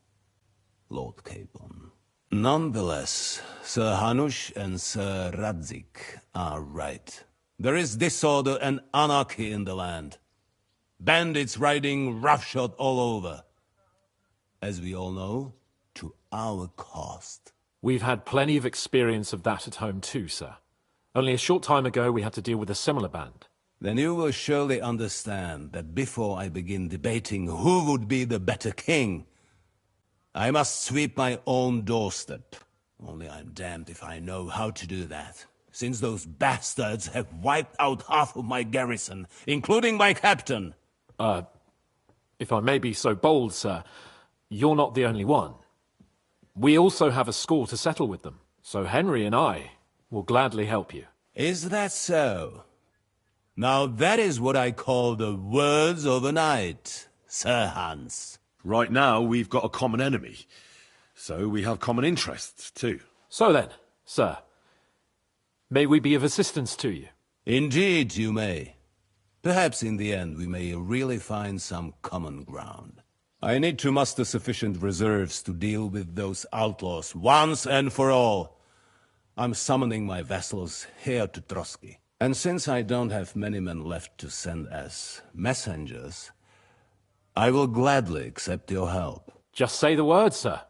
S: Lord Capon. Nonetheless, Sir Hanush and Sir Radzik are right. There is disorder and anarchy in the land. Bandits riding roughshod all over. As we all know, to our cost.
K: We've had plenty of experience of that at home too, sir. Only a short time ago we had to deal with a similar band.
S: Then you will surely understand that before I begin debating who would be the better king, I must sweep my own doorstep. Only I'm damned if I know how to do that, since those bastards have wiped out half of my garrison, including my captain.
K: If I may be so bold, sir, you're not the only one. We also have a score to settle with them, so Henry and I will gladly help you.
S: Is that so? Now that is what I call the words of a knight, Sir Hans.
B: Right now, we've got a common enemy, so we have common interests too.
K: So then, sir, may we be of assistance to you?
S: Indeed you may. Perhaps in the end we may really find some common ground. I need to muster sufficient reserves to deal with those outlaws once and for all. I'm summoning my vassals here to Trotsky. And since I don't have many men left to send as messengers, I will gladly accept your help.
K: Just say the word, sir.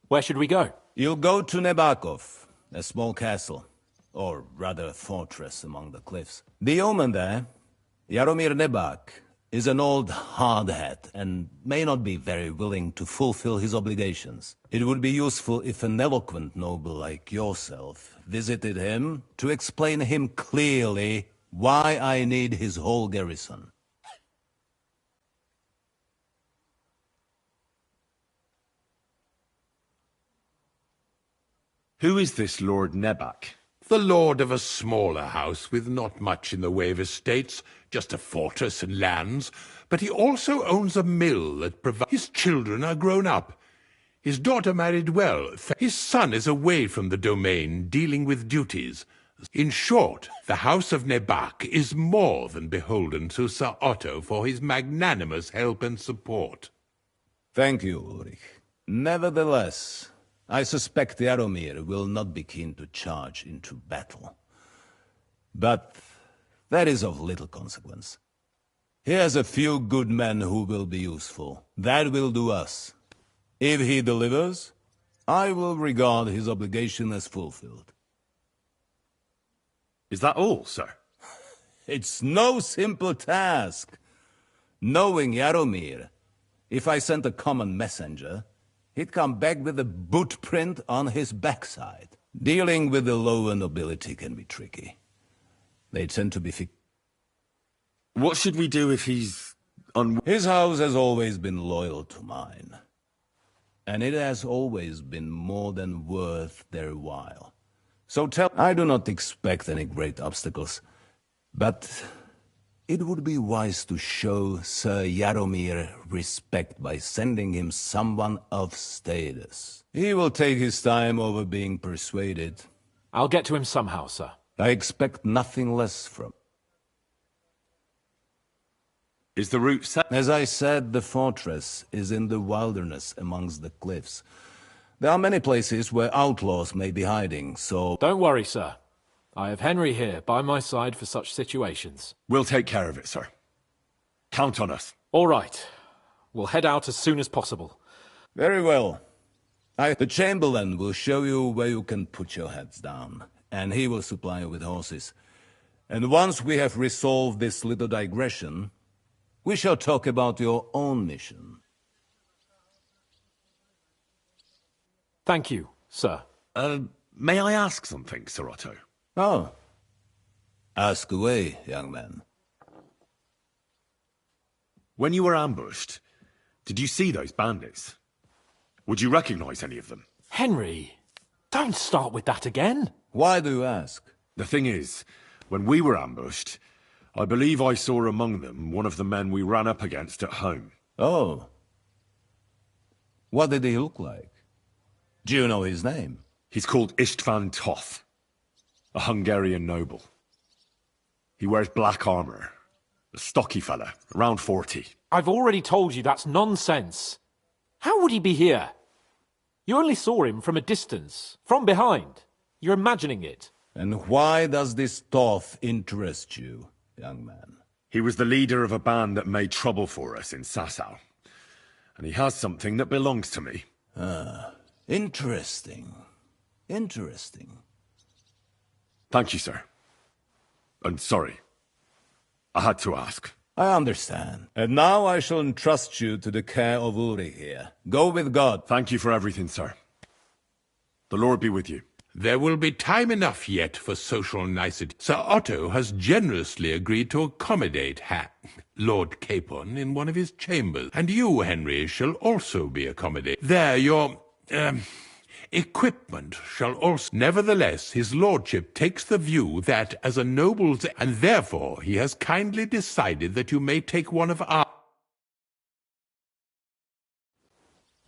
K: Where should we go?
S: You'll go to Nebakov, a small castle, or rather a fortress among the cliffs. The yeoman there, Jaromir Nebak, is an old hardhat and may not be very willing to fulfill his obligations. It would be useful if an eloquent noble like yourself visited him to explain him clearly why I need his whole garrison.
B: Who is this Lord Nebak?
L: The lord of a smaller house with not much in the way of estates, just a fortress and lands, but he also owns a mill that provides. His children are grown up. His daughter married well. His son is away from the domain, dealing with duties. In short, the house of Nebak is more than beholden to Sir Otto for his magnanimous help and support.
S: Thank you, Ulrich. Nevertheless, I suspect Jaromir will not be keen to charge into battle. But that is of little consequence. He has a few good men who will be useful. That will do us. If he delivers, I will regard his obligation as fulfilled.
B: Is that all, sir?
S: It's no simple task. Knowing Jaromir, if I sent a common messenger, he'd come back with a boot print on his backside. Dealing with the lower nobility can be tricky. They tend to be
B: What should we do if he's
S: His house has always been loyal to mine. And it has always been more than worth their while. So I do not expect any great obstacles. But it would be wise to show Sir Jaromir respect by sending him someone of status. He will take his time over being persuaded.
K: I'll get to him somehow, sir.
S: I expect nothing less from...
B: Is the route set?
S: As I said, the fortress is in the wilderness amongst the cliffs. There are many places where outlaws may be hiding, so...
K: Don't worry, sir. I have Henry here by my side for such situations.
B: We'll take care of it, sir. Count on us.
K: All right. We'll head out as soon as possible.
S: Very well. The Chamberlain will show you where you can put your heads down, and he will supply you with horses. And once we have resolved this little digression, we shall talk about your own mission.
K: Thank you, sir.
B: May I ask something, Sir Otto?
S: Oh. Ask away, young man.
B: When you were ambushed, did you see those bandits? Would you recognize any of them?
K: Henry, don't start with that again.
S: Why do you ask?
B: The thing is, when we were ambushed, I believe I saw among them one of the men we ran up against at home.
S: Oh. What did he look like? Do you know his name?
B: He's called Istvan Toth, a Hungarian noble. He wears black armor. A stocky fella, around 40.
K: I've already told you that's nonsense. How would he be here? You only saw him from a distance, from behind. You're imagining it.
S: And why does this Toth interest you, young man?
B: He was the leader of a band that made trouble for us in Sasau. And he has something that belongs to me.
S: Ah, interesting. Interesting.
B: Thank you, sir. And sorry. I had to ask.
S: I understand. And now I shall entrust you to the care of Uri here. Go with God.
B: Thank you for everything, sir. The Lord be with you.
L: There will be time enough yet for social nicety. Sir Otto has generously agreed to accommodate Lord Capon in one of his chambers. And you, Henry, shall also be accommodated. There, your, equipment shall also... Nevertheless, his lordship takes the view that, as a noble's... And therefore, he has kindly decided that you may take one of our...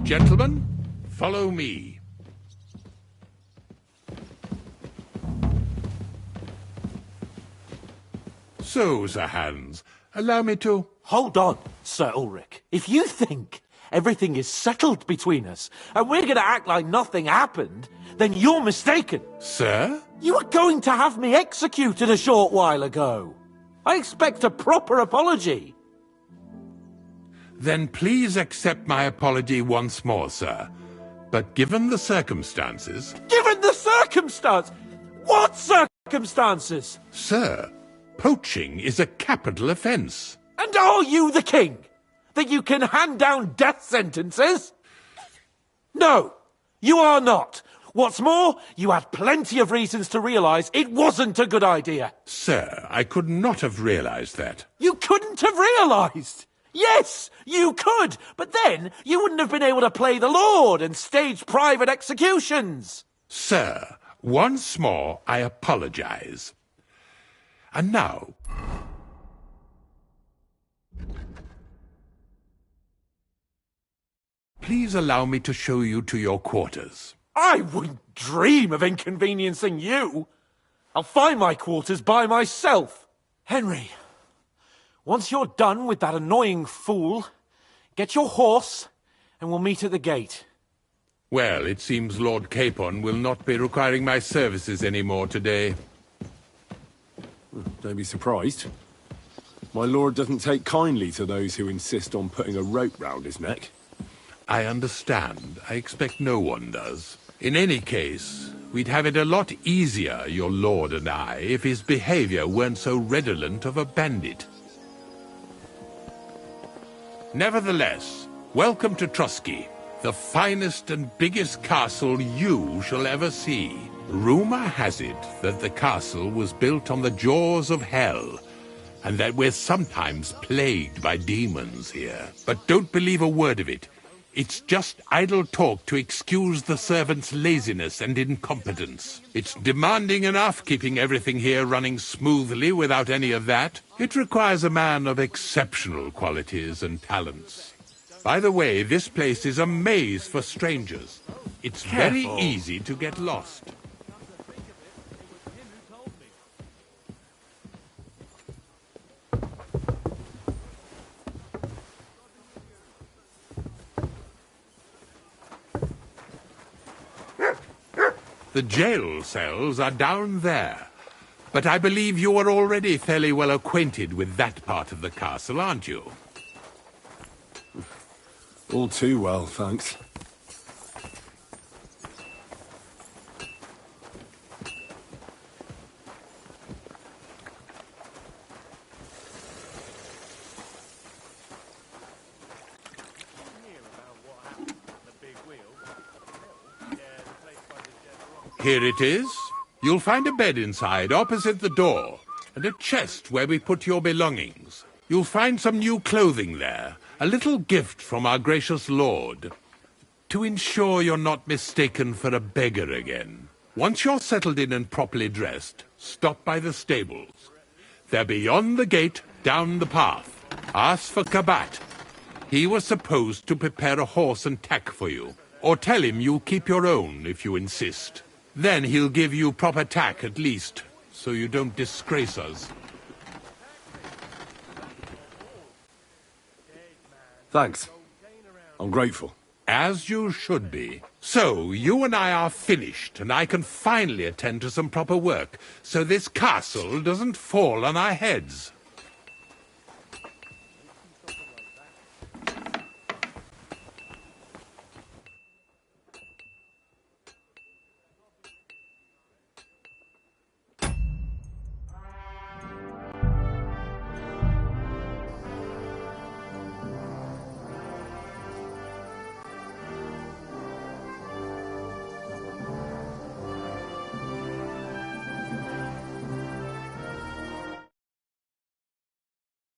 L: Gentlemen, follow me. So, Sir Hans, allow me to...
K: Hold on, Sir Ulrich. If you think everything is settled between us, and we're going to act like nothing happened, then you're mistaken.
L: Sir?
K: You were going to have me executed a short while ago. I expect a proper apology.
L: Then please accept my apology once more, sir. But given the circumstances...
K: Given the circumstance? What circumstances?
L: Sir, poaching is a capital offence.
K: And are you the king? That you can hand down death sentences? No, you are not. What's more, you had plenty of reasons to realise it wasn't a good idea.
L: Sir, I could not have realised that.
K: You couldn't have realised? Yes, you could, but then you wouldn't have been able to play the Lord and stage private executions.
L: Sir, once more I apologise. And now... Please allow me to show you to your quarters.
K: I wouldn't dream of inconveniencing you. I'll find my quarters by myself. Henry, once you're done with that annoying fool, get your horse and we'll meet at the gate.
L: Well, it seems Lord Capon will not be requiring my services anymore today.
B: Don't be surprised. My lord doesn't take kindly to those who insist on putting a rope round his neck.
L: I understand. I expect no one does. In any case, we'd have it a lot easier, your lord and I, if his behavior weren't so redolent of a bandit. Nevertheless, welcome to Trusky, the finest and biggest castle you shall ever see. Rumor has it that the castle was built on the jaws of hell, and that we're sometimes plagued by demons here. But don't believe a word of it. It's just idle talk to excuse the servants' laziness and incompetence. It's demanding enough keeping everything here running smoothly without any of that. It requires a man of exceptional qualities and talents. By the way, this place is a maze for strangers. It's very easy to get lost. The jail cells are down there. But I believe you are already fairly well acquainted with that part of the castle, aren't you?
B: All too well, thanks.
L: Here it is. You'll find a bed inside, opposite the door, and a chest where we put your belongings. You'll find some new clothing there, a little gift from our gracious lord, to ensure you're not mistaken for a beggar again. Once you're settled in and properly dressed, stop by the stables. They're beyond the gate, down the path. Ask for Kabat. He was supposed to prepare a horse and tack for you. Or tell him you'll keep your own if you insist. Then he'll give you proper tack at least, so you don't disgrace us.
S: Thanks. I'm grateful.
L: As you should be. So, you and I are finished, and I can finally attend to some proper work, so this castle doesn't fall on our heads.